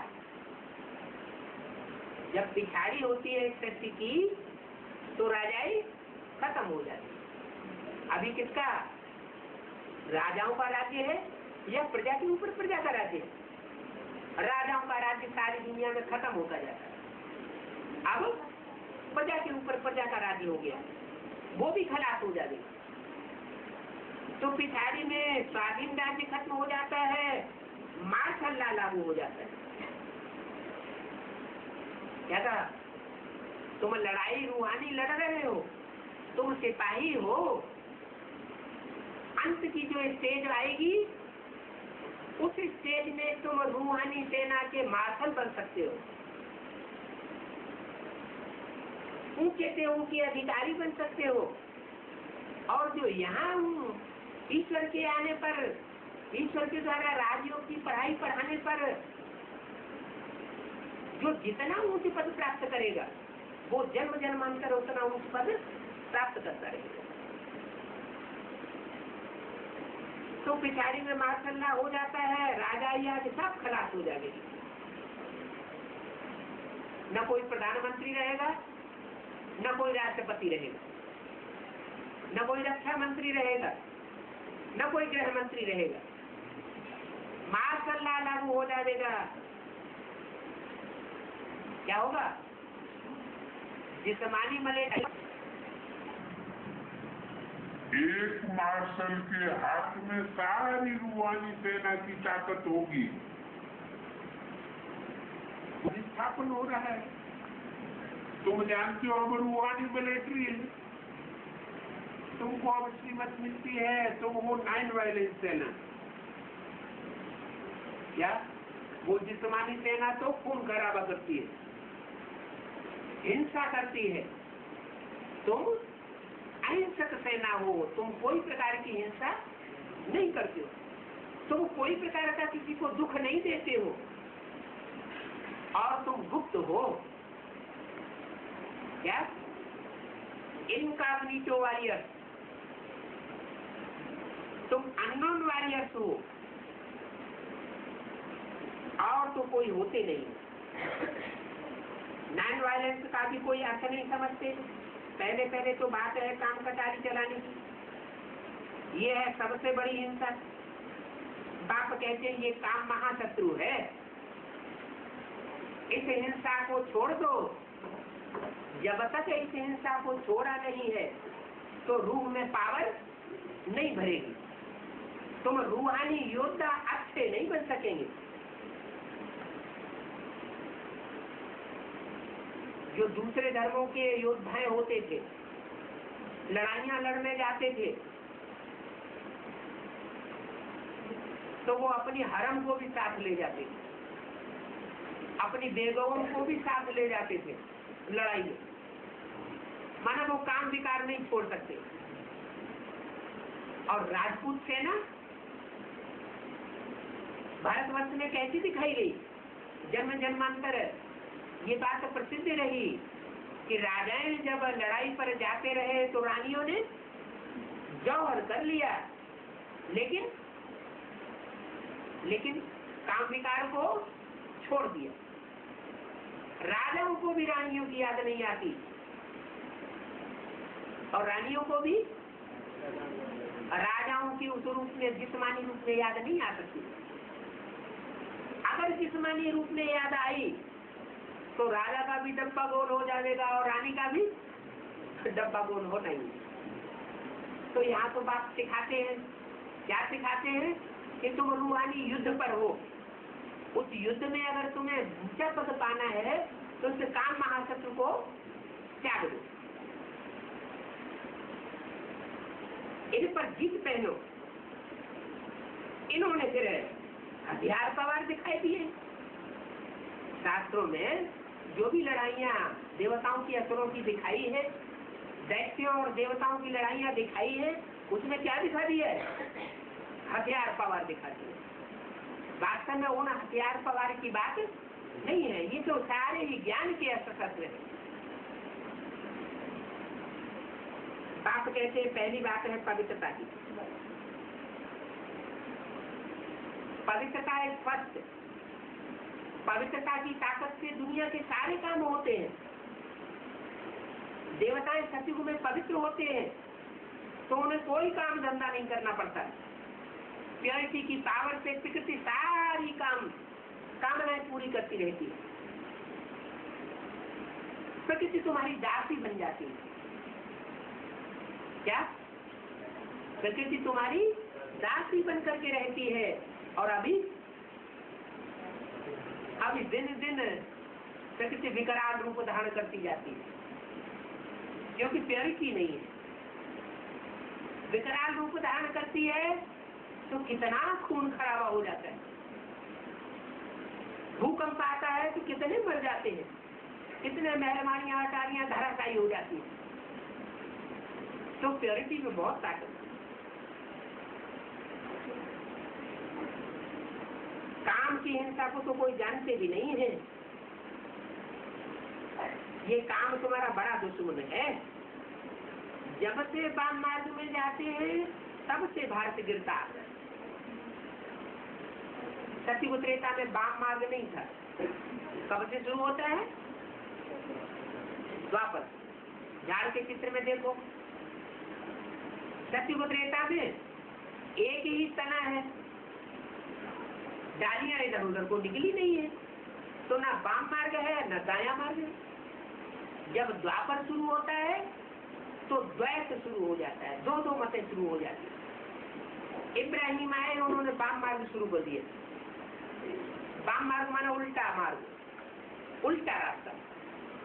जब पिछाड़ी होती है एक शक्ति की तो राजाई खत्म हो जाती है। अभी किसका राजाओं का राज्य है या प्रजा के ऊपर प्रजा का राज्य है? राजाओं का राज्य सारी दुनिया में खत्म होता जाता है। अब प्रजा के ऊपर प्रजा का राज्य हो गया, वो भी खलास हो जाएगी। तो पिछाड़ी में स्वाधीन राज्य खत्म हो जाता है, मार्शल लॉ लागू हो जाता है। क्या था? तुम लड़ाई रूहानी लड़ रहे हो, तुम सिपाही हो। अंत की जो स्टेज आएगी उस स्टेज में तुम रूहानी सेना के मार्शल बन सकते हो, ऊंचे से ऊंचे अधिकारी बन सकते हो। और जो यहाँ ईश्वर के आने पर, ईश्वर के द्वारा राजयोग की पढ़ाई पढ़ाने पर जो जितना ऊंचे पद प्राप्त करेगा, वो जन्म जन्मांतर उतना ऊंच पद प्राप्त करता रहेगा। तो पिछाड़ी में मार्शल लॉ हो जाता है, राजा सब खलास हो जाएगी। न कोई प्रधानमंत्री रहेगा, न कोई राष्ट्रपति रहेगा, न कोई रक्षा मंत्री रहेगा, न कोई गृह मंत्री रहेगा। मार्शल लॉ लागू हो जाएगा। क्या होगा? जिस्मानी मलेरिया एक मार्शल के हाथ में सारी रूहानी सेना की ताकत होगी। स्थापन हो रहा है। तुम जानते हो अब रूहानी मिलिट्री है। तुमको अब श्रीमत मिलती है, तुम हो नॉन वायलेंस सेना। क्या वो जिस्मानी सेना तो खून खराबा करती है, हिंसा करती है। तुम अहिंसक सेना हो, तुम कोई प्रकार की हिंसा नहीं करते हो, तुम कोई प्रकार का किसी को दुख नहीं देते हो, और तुम गुप्त हो। क्या? इनकॉग्निटो वॉरियर्स, तुम अननोन वॉरियर्स हो, और तो कोई होते नहीं। नॉन वायलेंस का भी कोई अर्थ नहीं समझते। पहले तो बात है काम कटारी चलाने की। ये है सबसे बड़ी हिंसा। बाप कहते हैं ये काम महाशत्रु है, इस हिंसा को छोड़ दो। जब तक इस हिंसा को छोड़ा नहीं है तो रूह में पावर नहीं भरेगी। तुम रूहानी योद्धा अच्छे नहीं बन सकेंगे। जो दूसरे धर्मों के योद्धाएं होते थे, लड़ाइयां लड़ने जाते थे, तो वो अपनी हरम को भी साथ ले जाते थे, अपनी बेगमों को भी साथ ले जाते थे लड़ाई में। माना वो काम विकार नहीं छोड़ सकते। और राजपूत सेना भारतवर्ष में कैसी दिखाई गई? जन्म जन्मांतर ये बात प्रसिद्ध रही कि राजाएं जब लड़ाई पर जाते रहे तो रानियों ने जौहर कर लिया, लेकिन काम विकार को छोड़ दिया। राजाओं को भी रानियों की याद नहीं आती और रानियों को भी राजाओं की उस रूप में, जिस्मानी रूप में याद नहीं आ सकती। अगर जिस्मानी रूप में याद आई तो राजा का भी डब्बा गोल हो जाएगा और रानी का भी डब्बा गोल हो नहीं। तो यहाँ तो बात सिखाते हैं, क्या सिखाते हैं कि तुम रूहानी युद्ध पर हो। उस युद्ध में अगर तुम्हें ऊंचा पद पाना है तो उस काम महाशत्रु को त्याग दो, इन पर जीत पहनो। इन्होंने फिर हथियार पवार दिखाई दिए। शास्त्रों में जो भी लड़ाइयाँ देवताओं की असुरों की दिखाई है, दैत्यों और देवताओं की लड़ाइयाँ दिखाई है, उसमें क्या दिखा दिया है? हथियार पवार दिखा दिया। वास्तव में उन हथियार पवार की बात नहीं है, ये तो सारे ही ज्ञान के अस्त्र है। बाप कहते हैं पहली बात है पवित्रता की। पवित्रता एक फर्स्ट, पवित्रता की ताकत से दुनिया के सारे काम होते हैं। देवताएं सतयुग में पवित्र होते हैं तो उन्हें कोई काम धंधा नहीं करना पड़ता। प्योरिटी की पावर से प्रकृति सारी कामनाएं पूरी करती रहती है। प्रकृति तुम्हारी दासी बन जाती है। क्या? प्रकृति तुम्हारी दासी बन करके रहती है। और अभी दिन दिन प्रकृति विकराल रूप धारण करती जाती है, क्योंकि प्योरिटी नहीं है। विकराल रूप धारण करती है तो कितना खून खराबा हो जाता है। भूकंप आता है तो कितने मर जाते हैं, कितने मेहरबानियां अटारियां धराशायी हो जाती है। तो प्योरिटी में बहुत ताकत है। काम की हिंसा को तो कोई जानते भी नहीं है। ये काम तुम्हारा बड़ा दुश्मन है। जब से वाम मार्ग में जाते हैं तब से भारत गिरता है। सत्युग त्रेता में वाम मार्ग नहीं था। कब से शुरू होता है? द्वापर। झाड़ के चित्र में देखो, सत्युग त्रेता में एक ही तना है, डालियां इधर उधर को निकली नहीं है, तो ना वाम मार्ग है न दाया मार्ग है। जब द्वापर शुरू होता है तो द्वैत शुरू हो जाता है, दो मतें शुरू हो जाती है। इब्राहिम आए, उन्होंने वाम मार्ग शुरू कर दिया। वाम मार्ग माना उल्टा मार्ग, उल्टा रास्ता।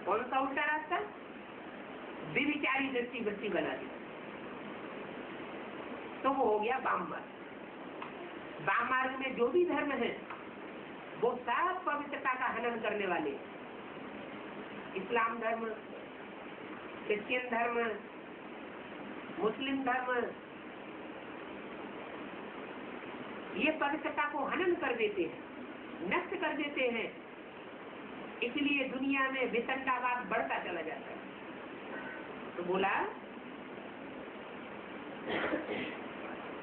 कौन सा उल्टा रास्ता? विविचारी दृष्टि वृत्ति बना दी, तो वो हो गया वाम मार्ग। वाम मार्ग में जो भी धर्म है वो सब पवित्रता का हनन करने वाले। इस्लाम धर्म, क्रिश्चियन धर्म, मुस्लिम धर्म, ये पवित्रता को हनन कर देते हैं, नष्ट कर देते हैं। इसलिए दुनिया में वितंडावाद बढ़ता चला जाता है। तो बोला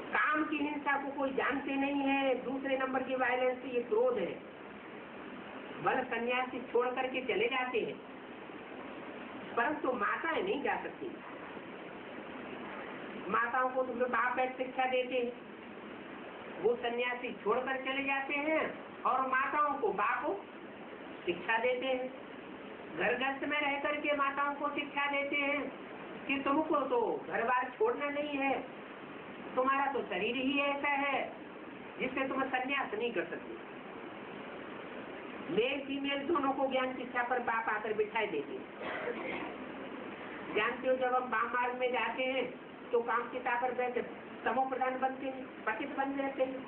काम की हिंसा को कोई जानते नहीं है। दूसरे नंबर की वायलेंस ये क्रोध है। बल सन्यासी छोड़ करके चले जाते हैं, परंतु माताएं नहीं जा सकती। माताओं को तो बाप शिक्षा देते हैं, वो सन्यासी छोड़कर चले जाते हैं और माताओं को बाप शिक्षा देते हैं। घर गृहस्थ में रह करके माताओं को शिक्षा देते हैं कि तुमको तो घर बार छोड़ना नहीं है, तुम्हारा तो शरीर ही ऐसा है जिससे तुम संन्यास नहीं कर सकते। मेल फीमेल दोनों को ज्ञान शिक्षा पर बाप आकर बिठाए देते हैं। जानते हो, जब हम वाम मार्ग में जाते हैं तो काम चिता पर बैठे तमो प्रधान बनते हैं, पतित बन जाते हैं।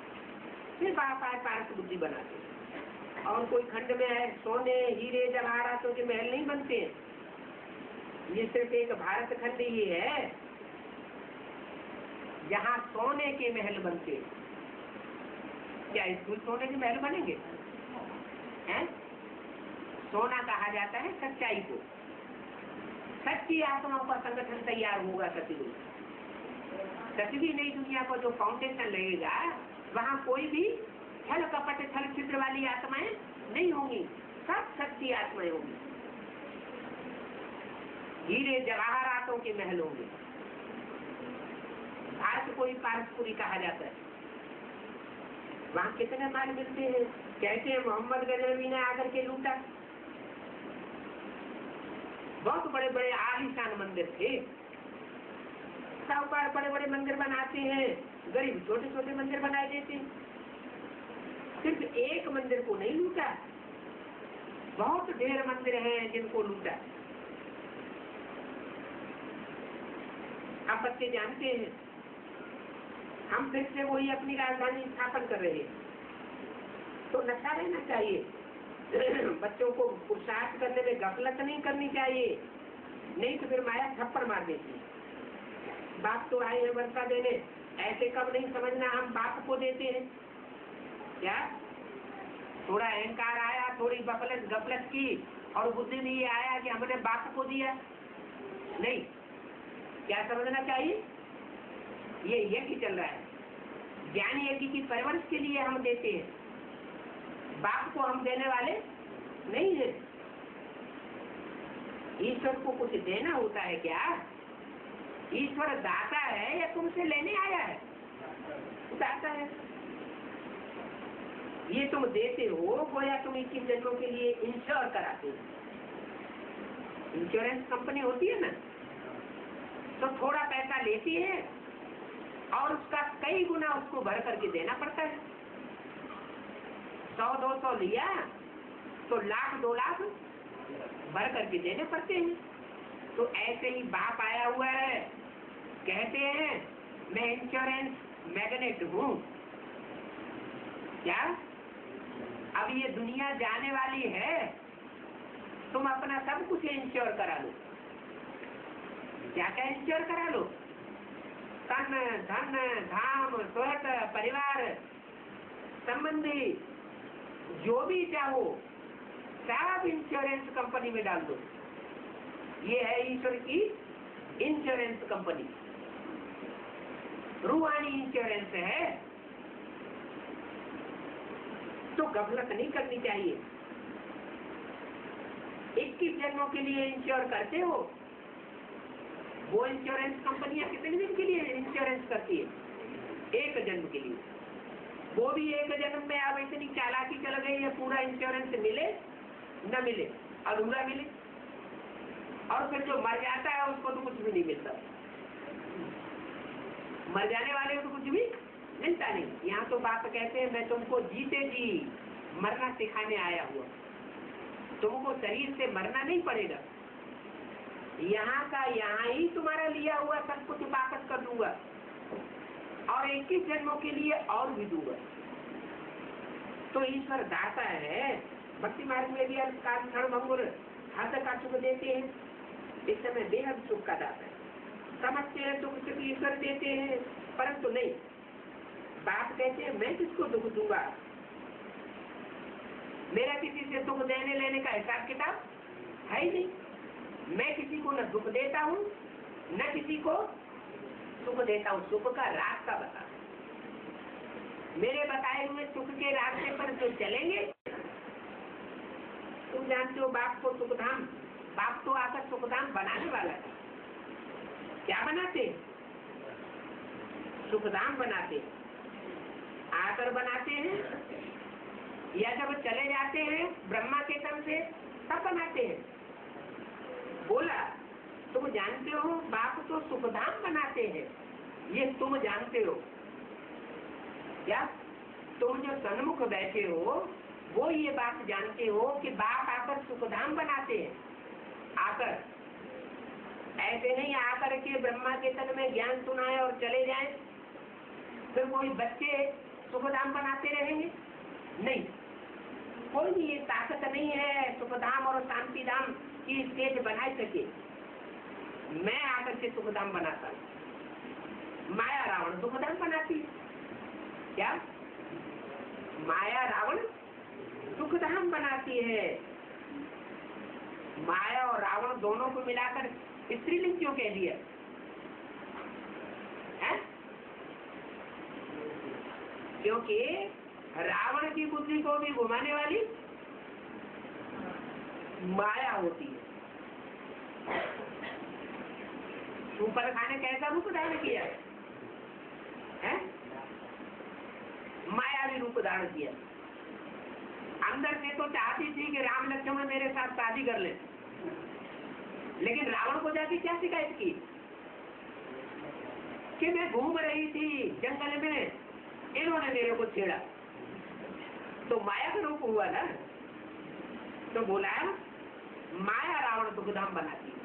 फिर बाप आए पारस बुद्धि बनाते हैं। और कोई खंड में है सोने हीरे जवाहरातों के महल नहीं बनते हैं। ये सिर्फ एक भारत खंड ही है जहाँ सोने के महल बनते हैं। क्या स्कूल सोने के महल बनेंगे? हैं? सोना कहा जाता है सच्चाई को। सच्ची आत्माओं का संगठन तैयार होगा सतयुग। सतयुगी नई दुनिया को जो फाउंडेशन लगेगा, वहाँ कोई भी छल कपट छल छिद्र वाली आत्माएं नहीं होंगी, सब सच्ची आत्माएं होंगी। हीरे जवाहरातों के महल होंगे। भारत को ही पारसपुरी कहा जाता है। वहाँ कितने माल मिलते हैं? कहते हैं मोहम्मद गजनवी ने आकर के लूटा। बहुत बड़े बड़े आलीशान मंदिर थे। साहूकार बड़े बड़े मंदिर बनाते हैं, गरीब छोटे छोटे मंदिर बनाए देते हैं। सिर्फ एक मंदिर को नहीं लूटा, बहुत ढेर मंदिर हैं जिनको लूटा। आप बच्चे जानते हैं, हम फिर से वही अपनी राजधानी स्थापन कर रहे हैं, तो नशा रहना चाहिए। बच्चों को पुरुषार्थ करने में गफलत नहीं करनी चाहिए, नहीं तो फिर माया थप्पड़ मार देती है। बाप तो आए हैं वर्षा देने, ऐसे कब नहीं समझना हम बाप को देते हैं। क्या थोड़ा अहंकार आया, थोड़ी गफलत की और बुद्धि में ये आया कि हमने बाप को दिया? नहीं, क्या समझना चाहिए? ये यज्ञ चल रहा है, ज्ञान यज्ञ की परवरिश के लिए हम देते हैं, बाप को हम देने वाले नहीं है। ईश्वर को कुछ देना होता है क्या? ईश्वर दाता है या तुमसे लेने आया है? दाता है। ये तुम देते हो, गोया तुम 21 जन्मों के लिए इंश्योर कराते हो। इंश्योरेंस कंपनी होती है ना, तो थोड़ा पैसा लेती है और उसका कई गुना उसको भर करके देना पड़ता है। 100-200 लिया तो 1,00,000-2 लाख भर करके देने पड़ते हैं। तो ऐसे ही बाप आया हुआ है, कहते हैं मैं इंश्योरेंस मैग्नेट हूँ। क्या अब ये दुनिया जाने वाली है, तुम अपना सब कुछ इंश्योर करा लो। क्या क्या इंश्योर करा लो? तन धन धाम सुरत परिवार संबंधी जो भी चाहो सब इंश्योरेंस कंपनी में डाल दो। ये है ईश्वर की इंश्योरेंस कंपनी, रूहानी इंश्योरेंस है। तो गफलत नहीं करनी चाहिए। 21 जन्मों के लिए इंश्योर करते हो। वो इंश्योरेंस कंपनियां कितने दिन के लिए इंश्योरेंस करती है? 1 जन्म के लिए। वो भी 1 जन्म में अब इतनी चालाकी चल गई है, पूरा इंश्योरेंस मिले न मिले, अधूरा मिले, और फिर जो मर जाता है उसको तो कुछ भी नहीं मिलता। मर जाने वाले को तो कुछ भी मिलता नहीं। यहाँ तो बात कहते हैं मैं तुमको जीते जी मरना सिखाने आया हुआ, तुमको शरीर से मरना नहीं पड़ेगा, यहाँ का यहाँ ही तुम्हारा लिया हुआ सब कुछ वापस कर दूंगा और 21 जन्मों के लिए और भी दूंगा। तो ईश्वर दाता है। भक्ति मार्ग में भी अल्पकाल क्षण भंगुर हद का सुख देते हैं, इस समय बेहद सुख का दाता है। समझते हैं दुख सुख ईश्वर देते हैं, परंतु नहीं, बाप कहते हैं मैं किसको दुख दूंगा? मेरा किसी से दुख देने लेने का हिसाब किताब है ही नहीं। मैं किसी को न दुख देता हूँ न किसी को सुख देता हूँ। सुख का रास्ता बता, मेरे बताए हुए सुख के रास्ते पर जो चलेंगे, तुम जानते हो बाप को सुखधाम, बाप तो आकर सुखधाम बनाने वाला है। क्या बनाते? सुखधाम बनाते। आकर बनाते हैं या जब चले जाते हैं ब्रह्मा के तन से तब बनाते हैं। बोला तुम जानते हो बाप तो सुखधाम बनाते हैं, ये तुम जानते हो क्या? तुम जो सन्मुख बैठे हो वो ये बात जानते हो कि बाप आकर सुखधाम बनाते हैं। आकर ऐसे नहीं आकर के ब्रह्मा के तन में ज्ञान सुनाए और चले जाएं, फिर कोई बच्चे सुखधाम बनाते रहेंगे? नहीं, कोई भी ये ताकत नहीं है सुखधाम और शांति धाम की स्टेज बना सके। मैं आकर के सुखधाम बनाता हूँ। माया रावण दुखधाम बनाती है। क्या माया रावण दुखधाम बनाती है? माया और रावण दोनों को मिलाकर स्त्रीलिंग क्यों कह दिया है? क्योंकि रावण की बुद्धि को भी घुमाने वाली माया होती है। ऊपर खाने कैसा रूप धारण किया है? मायावी रूप धारण किया। अंदर से तो चाहती थी कि राम लक्ष्मण मेरे साथ शादी कर ले, लेकिन रावण को जाके क्या शिकायत की कि मैं घूम रही थी जंगल में, इन्होंने मेरे को छेड़ा। तो माया का रूप हुआ ना। तो बोला माया रावण दुखधाम बनाती है।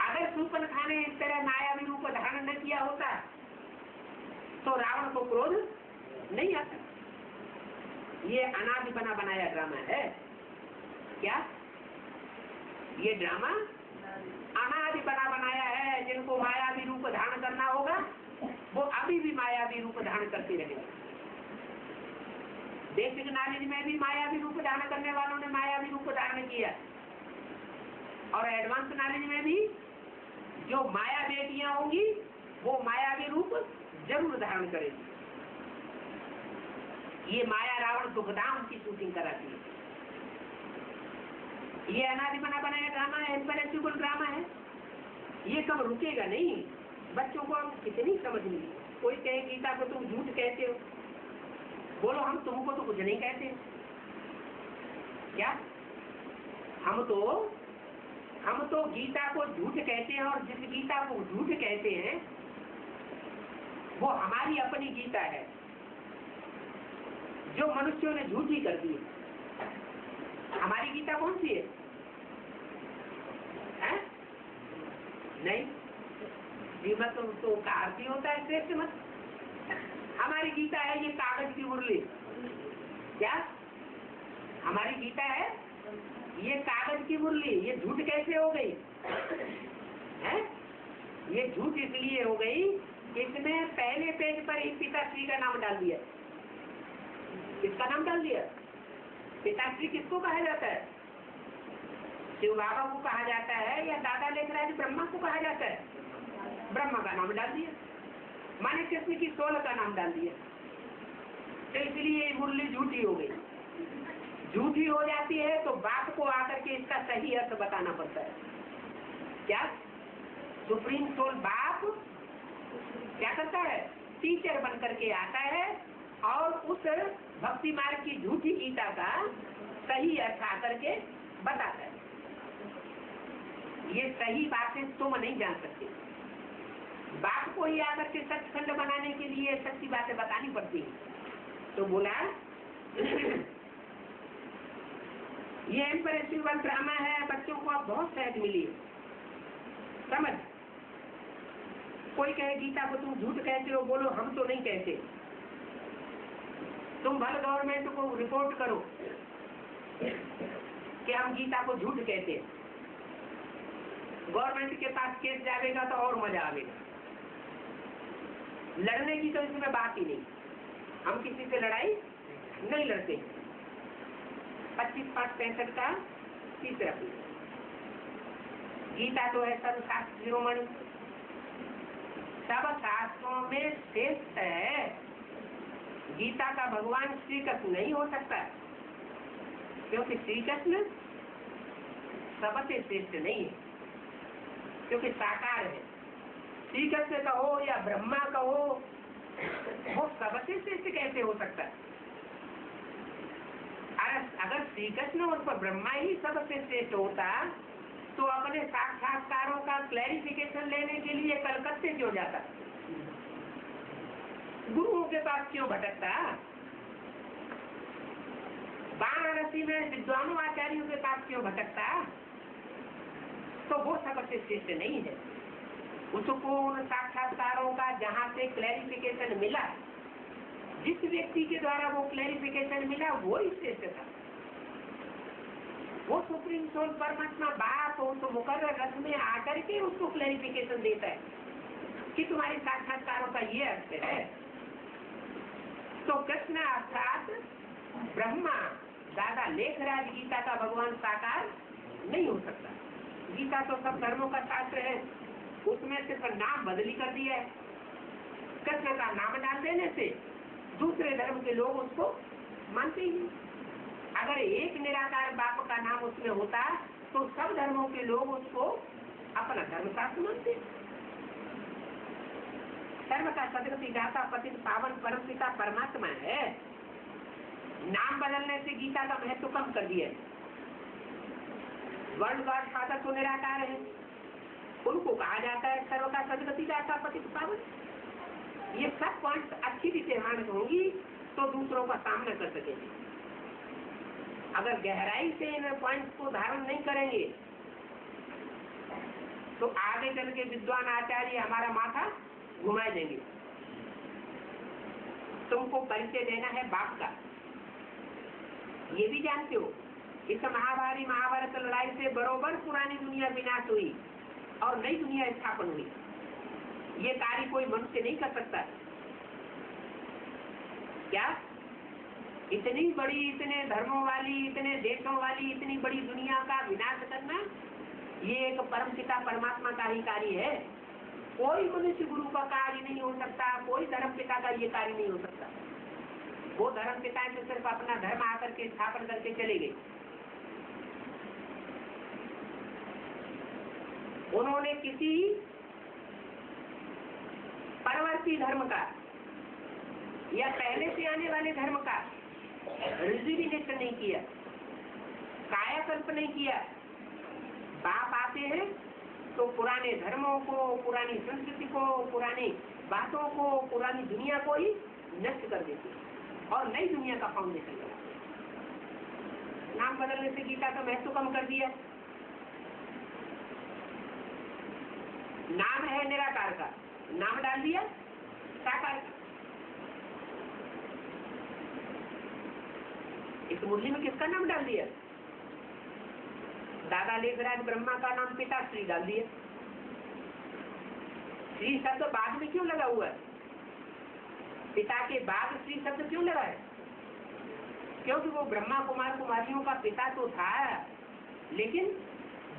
अगर शूर्पणखा ने इस तरह मायावी रूप धारण न किया होता तो रावण को क्रोध नहीं आता। ये अनादि बना बनाया ड्रामा है। क्या ये ड्रामा अनादि बना बनाया है? जिनको मायावी रूप धारण करना होगा वो अभी भी मायावी रूप धारण करते रहेंगे। बेसिक नॉलेज में भी मायावी रूप धारण करने वालों ने मायावी रूप धारण किया, और एडवांस नॉलेज में भी जो माया बेटियां होंगी वो मायावी रूप जरूर धारण करेगी। ये माया रावण दुखधाम की शूटिंग कराती है। ये अनादि बना बनाया ड्रामा है, इम्परेसिबल ड्रामा है। ये कब रुकेगा नहीं। बच्चों को हम कितनी समझ मिली। कोई कहे गीता को तुम झूठ कहते हो, बोलो हम तुमको तो कुछ नहीं कहते। क्या हम तो गीता को झूठ कहते हैं, और जिस गीता को झूठ कहते हैं वो हमारी अपनी गीता है जो मनुष्यों ने झूठी कर दी है। हमारी गीता कौन सी है? नहीं, श्रीमत तो का अर्थ ही होता है श्रेष्ठ मत। हमारी गीता है ये कागज की मुरली। क्या हमारी गीता है ये कागज की मुरली? ये झूठ कैसे हो गई है? ये झूठ इसलिए हो गई, इसमें पहले पेज पर ही पिताश्री का नाम डाल दिया। किसका नाम डाल दिया? पिताश्री किसको कहा जाता है? शिव बाबा को कहा जाता है, या दादा लेखराज ब्रह्मा को कहा जाता है? ब्रह्मा का नाम डाल दिया, माने कृष्ण की 16 का नाम डाल दिया। तो इसलिए मुरली झूठी हो गई। झूठी हो जाती है तो बाप को आकर के इसका सही अर्थ बताना पड़ता है। क्या सुप्रीम सोल बाप क्या करता है? टीचर बन करके आता है और उस भक्ति मार्ग की झूठी गीता का सही अर्थ आकर के बताता है। ये सही बातें तुम नहीं जान सकते। बाप को ही आकर के सचखंड बनाने के लिए सच्ची बातें बतानी पड़ती है। तो बोला ये इम्परेसिबल ड्रामा है। बच्चों को अब बहुत सहज मिली है समझ। कोई कहे गीता को तुम झूठ कहते हो, बोलो हम तो नहीं कहते। तुम भले गवर्नमेंट को रिपोर्ट करो कि हम गीता को झूठ कहते हैं। गवर्नमेंट के पास केस जाएगा तो और मजा आएगा। लड़ने की तो इसमें बात ही नहीं। हम किसी से लड़ाई नहीं लड़ते। 25/65 का तीसरा पेज। गीता तो है सर्वशास्त्र शिरोमणि, सब शास्त्रों में श्रेष्ठ है। गीता का भगवान श्री कृष्ण नहीं हो सकता, क्योंकि श्री कृष्ण सबसे श्रेष्ठ नहीं है, क्योंकि साकार है। श्री कृष्ण कहो या ब्रह्मा कहो, वो सबसे श्रेष्ठ कैसे हो सकता है? अगर श्री कृष्ण और ब्रह्मा ही सबसे श्रेष्ठ होता तो अपने साक्षात्कारों का क्लैरिफिकेशन लेने के लिए कलकत्ते क्यों जाता? गुरुओं के पास क्यों भटकता? वाराणसी में विद्वानों आचार्यों के पास क्यों भटकता? तो वो सबसे श्रेष्ठ नहीं है। उसको उन साक्षात्कारों का जहाँ से क्लैरिफिकेशन मिला, जिस व्यक्ति के द्वारा वो क्लैरिफिकेशन मिला वो ही श्रेष्ठ था। वो सुप्रीम सोल परमात्मा बाप हो तो मुकर्रर रथ में आकर के उसको क्लैरिफिकेशन देता है। कि तुम्हारे साक्षात्कारों का ये अर्थ है। तो कृष्ण अर्थात ब्रह्मा दादा लेखराज गीता का भगवान साकार नहीं हो सकता। गीता तो सब धर्मों का शास्त्र है, उसमें सिर्फ नाम बदली कर दिया है। कृष्ण का नाम डाल देने से दूसरे धर्म के लोग उसको मानते ही नहीं। अगर एक निराकार बाप का नाम उसमें होता तो सब धर्मों के लोग उसको अपना धर्मशास्त्र मानते। धर्म का सदगति दाता पतित पावन परम पिता परमात्मा है। नाम बदलने से गीता का महत्व कम कर दिया है। वर्ल्ड गॉड फादर तो निराकार है, उनको कहा जाता है सर्व का सदगति दाता पतित पावन। ये सब पॉइंट्स अच्छी रीति ध्यान होंगी तो दूसरों का सामना कर सकेंगे। अगर गहराई से इन पॉइंट्स को धारण नहीं करेंगे तो आगे चल के विद्वान आचार्य हमारा माथा घुमा देंगे। तुमको परिचय देना है बाप का। ये भी जानते हो इस महाभारी महाभारत लड़ाई से बरोबर पुरानी दुनिया विनाश हुई और नई दुनिया स्थापन हुई। ये कार्य कोई मनुष्य नहीं कर सकता। क्या इतनी बड़ी, इतने धर्मों वाली, इतने देशों वाली, इतनी बड़ी दुनिया का विनाश करना, ये एक परम पिता परमात्मा का ही कार्य है। कोई मनुष्य गुरु का कार्य नहीं हो सकता, कोई धर्म पिता का ये कार्य नहीं हो सकता। वो धर्म पिता तो सिर्फ अपना धर्म आकर के स्थापन करके चले गए। उन्होंने किसी परवर्ती धर्म का या पहले से आने वाले धर्म का रिजर्वेशन नहीं किया, कायाकल्प नहीं किया। बाप आते हैं तो पुराने धर्मों को, पुरानी संस्कृति को, पुरानी बातों को, पुरानी दुनिया को ही नष्ट कर देते और नई दुनिया का फाउंडेशन लगाते। नाम बदलने से गीता का महत्व कम कर दिया। नाम है निराकार का, नाम डाल दिया साकार का। इस मुरली में किसका नाम डाल दिया? दादा लेखराज ब्रह्मा का नाम पिता श्री डाल दिया। श्री शब्द बाद में क्यों लगा हुआ है? पिता के बाद श्री शब्द क्यों लगा है? क्योंकि वो ब्रह्मा कुमार कुमारियों का पिता तो था, लेकिन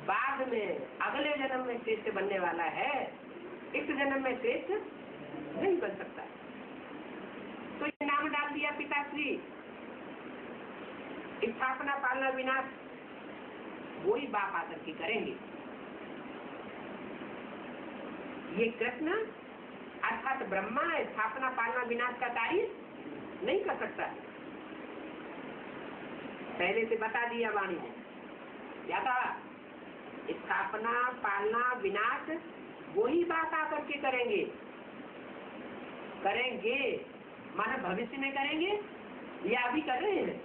बाद में अगले जन्म में श्रेष्ठ बनने वाला है। इस जन्म में श्रेष्ठ नहीं बन सकता, तो ये नाम डाल दिया पिता श्री। स्थापना पालना विनाश वही बाप आकर के करेंगे। ये कृष्ण अर्थात ब्रह्मा स्थापना पालना विनाश का कार्य नहीं कर सकता। पहले से बता दिया वाणी ने, क्या कहा? स्थापना पालना विनाश वही बात आकर के करेंगे। करेंगे माने भविष्य में करेंगे या अभी कर रहे हैं?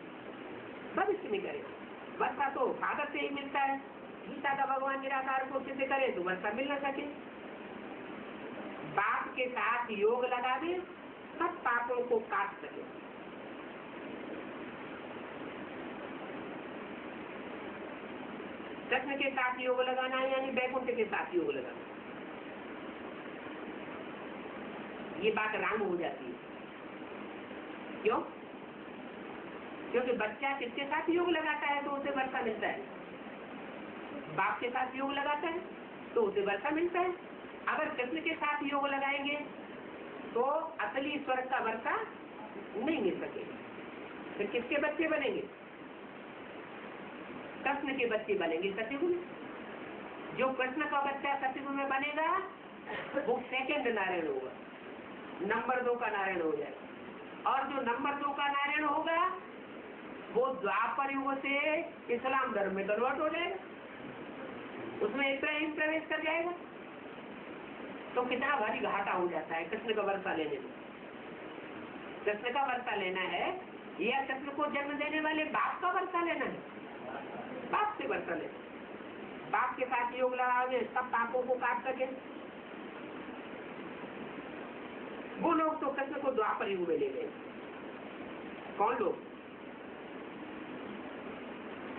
भविष्य में करेंगे। वर्षा तो फादर से ही मिलता है। गीता का भगवान निराकार को से करे तो वर्षा मिल न सके। बाप के साथ योग लगा दे, सब पापों को काट सके। कृष्ण के साथ योग लगाना यानी वैकुंठ के साथ योग लगाना। ये बात रांग हो जाती है। क्यों? क्योंकि बच्चा किसके साथ योग लगाता है तो उसे वर्षा मिलता है। बाप के साथ योग लगाता है तो उसे वर्षा मिलता है। अगर कृष्ण के साथ योग लगाएंगे तो असली स्वर्ग का वर्षा नहीं मिल सकेगा। फिर किसके बच्चे बनेंगे? कृष्ण के बच्चे बनेंगे सतयुग में। जो कृष्ण का बच्चा सतयुग में बनेगा वो सेकंड नारायण होगा, नंबर 2 का नारायण हो जाएगा। और जो नंबर 2 का नारायण होगा वो द्वापर युग से इस्लाम धर्म में कन्वर्ट हो जाएगा, उसमें इब्राहिम प्रवेश कर जाएगा। तो कितना भारी घाटा हो जाता है कृष्ण का वर्षा लेने में। कृष्ण का वर्षा लेना है या कृष्ण को जन्म देने वाले बाप का वर्षा लेना है? बाप से वर्षा लेना। बाप के साथ योग लगाओगे सब पापों को काट सके। वो लोग तो कृष्ण को द्वापर युग में ले गए। कौन लोग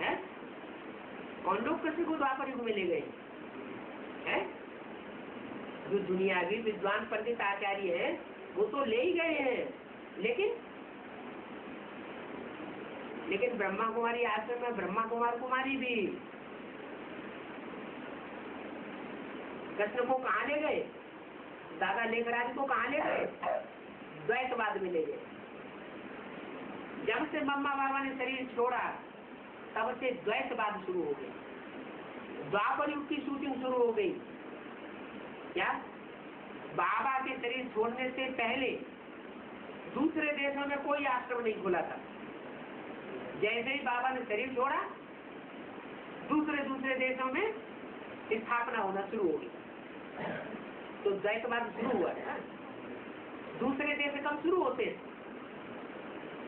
हैं? कौन लोग कृष्ण को द्वापर युग में ले गए हैं? जो दुनियावी विद्वान पंडित आचार्य हैं वो तो ले ही गए हैं, लेकिन ब्रह्मा कुमारी आश्रम में ब्रह्मा कुमार कुमारी भी कृष्ण को कहाँ ले गए? दादा लेखराज को कहाँ ले गए? द्वैतवाद में ले गए। जब से मम्मा बाबा ने शरीर छोड़ा तब से द्वैतवाद शुरू हो गया। द्वापर युग की शूटिंग शुरू हो गई। क्या बाबा के शरीर छोड़ने से पहले दूसरे देशों में कोई आश्रम नहीं खुला था। जैसे ही बाबा ने शरीर छोड़ा दूसरे देशों में स्थापना होना शुरू हो गई। तो द्वैतवाद शुरू हुआ है। दूसरे देश कब शुरू होते हैं?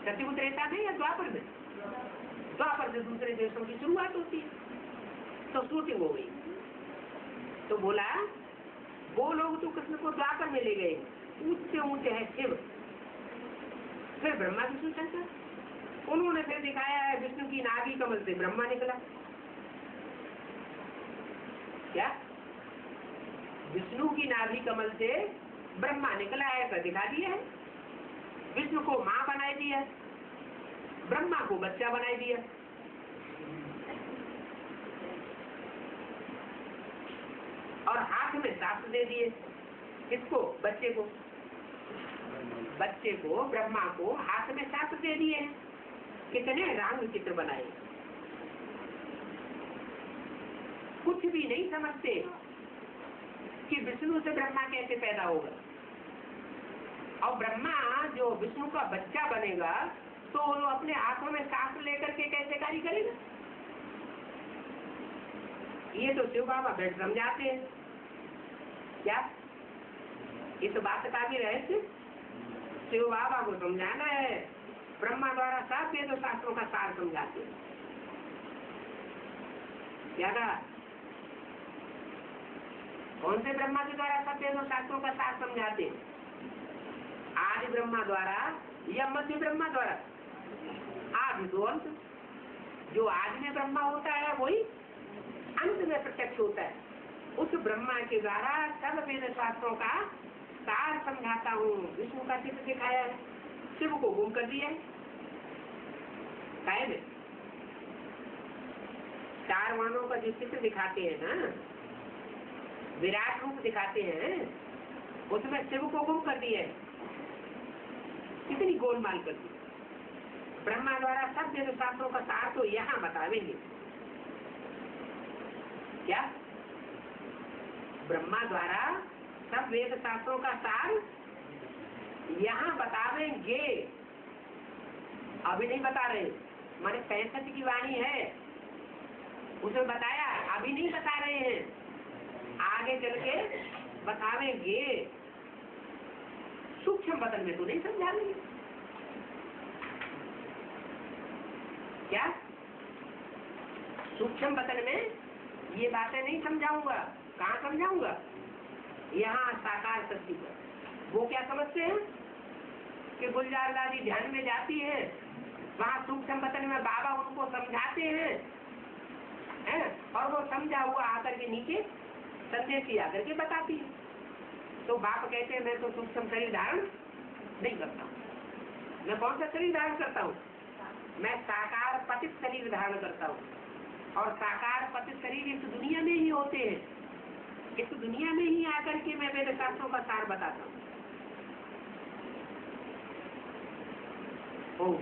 सतयुग त्रेता में या द्वापर में? द्वापर से दूसरे देशों की शुरुआत होती है। तो शूटिंग हो गई। तो बोला वो लोग तो कृष्ण को द्वापर में ले गए, ऊंचे ऊंचे है शिव। फिर ब्रह्मा की सूचना, उन्होंने फिर दिखाया है विष्णु की नाभि कमल से ब्रह्मा निकला। क्या विष्णु की नाभि कमल से ब्रह्मा निकला है? ऐसा दिखा दिया है। विष्णु को मां बनाई दिया, ब्रह्मा को बच्चा बनाई दिया। और हाथ में शास्त्र दे दिए। किसको? बच्चे को। बच्चे को, ब्रह्मा को हाथ में शास्त्र दे दिए। कितने रंग चित्र बनाए। कुछ भी नहीं समझते कि विष्णु से ब्रह्मा कैसे पैदा होगा, और ब्रह्मा जो विष्णु का बच्चा बनेगा तो वो अपने हाथों में शास्त्र लेकर के कैसे कार्य करेगा? ये तो शिव बाबा बैठ समझाते हैं। क्या इस बात का भी रहस्य शिव बाबा को समझाना है। ब्रह्मा द्वारा सब वेद शास्त्रों का सार समझाते हैं। क्या कहा? कौन से ब्रह्मा के द्वारा सब वेद शास्त्रों का सार समझाते हैं? आदि ब्रह्मा द्वारा या मध्य ब्रह्मा द्वारा? आदि तो अंत। जो आदि में ब्रह्मा होता है वही अंत में प्रत्यक्ष होता है। उस ब्रह्मा के द्वारा सब वेद शास्त्रों का सार समझाता हूँ। विष्णु का चित्र दिखाया है, शिव को गुम कर दिया है। में चार वर्णों का जो चित्र दिखाते हैं ना, विराट रूप दिखाते हैं, उसमें शिव को गुम कर दिया है। कितनी गोलमाल कर दी। ब्रह्मा द्वारा सब वेद शास्त्रों का सार तो यहाँ बतावेंगे। क्या ब्रह्मा द्वारा सब वेद शास्त्रों का सार यहाँ बतावेंगे, अभी नहीं बता रहे। माने 65 की वाणी है, उसमें बताया, अभी नहीं बता रहे हैं, आगे चल के बतावेंगे। सूक्ष्म बदन में तो नहीं समझा लेंगे। क्या सूक्ष्म बदन में ये बातें नहीं समझाऊंगा। कहाँ समझाऊंगा? यहाँ साकार शक्ति पर। वो क्या समझते हैं कि गुलजार दादी ध्यान में जाती है, वहाँ सूक्ष्म बदन में बाबा उनको समझाते हैं, और वो समझा हुआ आकर के नीचे संदेश ही आकर के बताती है। तो बाप कहते हैं मैं तो सूक्ष्म शरीर धारण नहीं करता हूँ। मैं कौन सा शरीर धारण करता हूँ? मैं साकार पतित शरीर धारण करता हूँ। और साकार पतित शरीर इस दुनिया में ही होते हैं। इस दुनिया में ही आकर के मैं वेद शास्त्रों का सार बताता हूँ।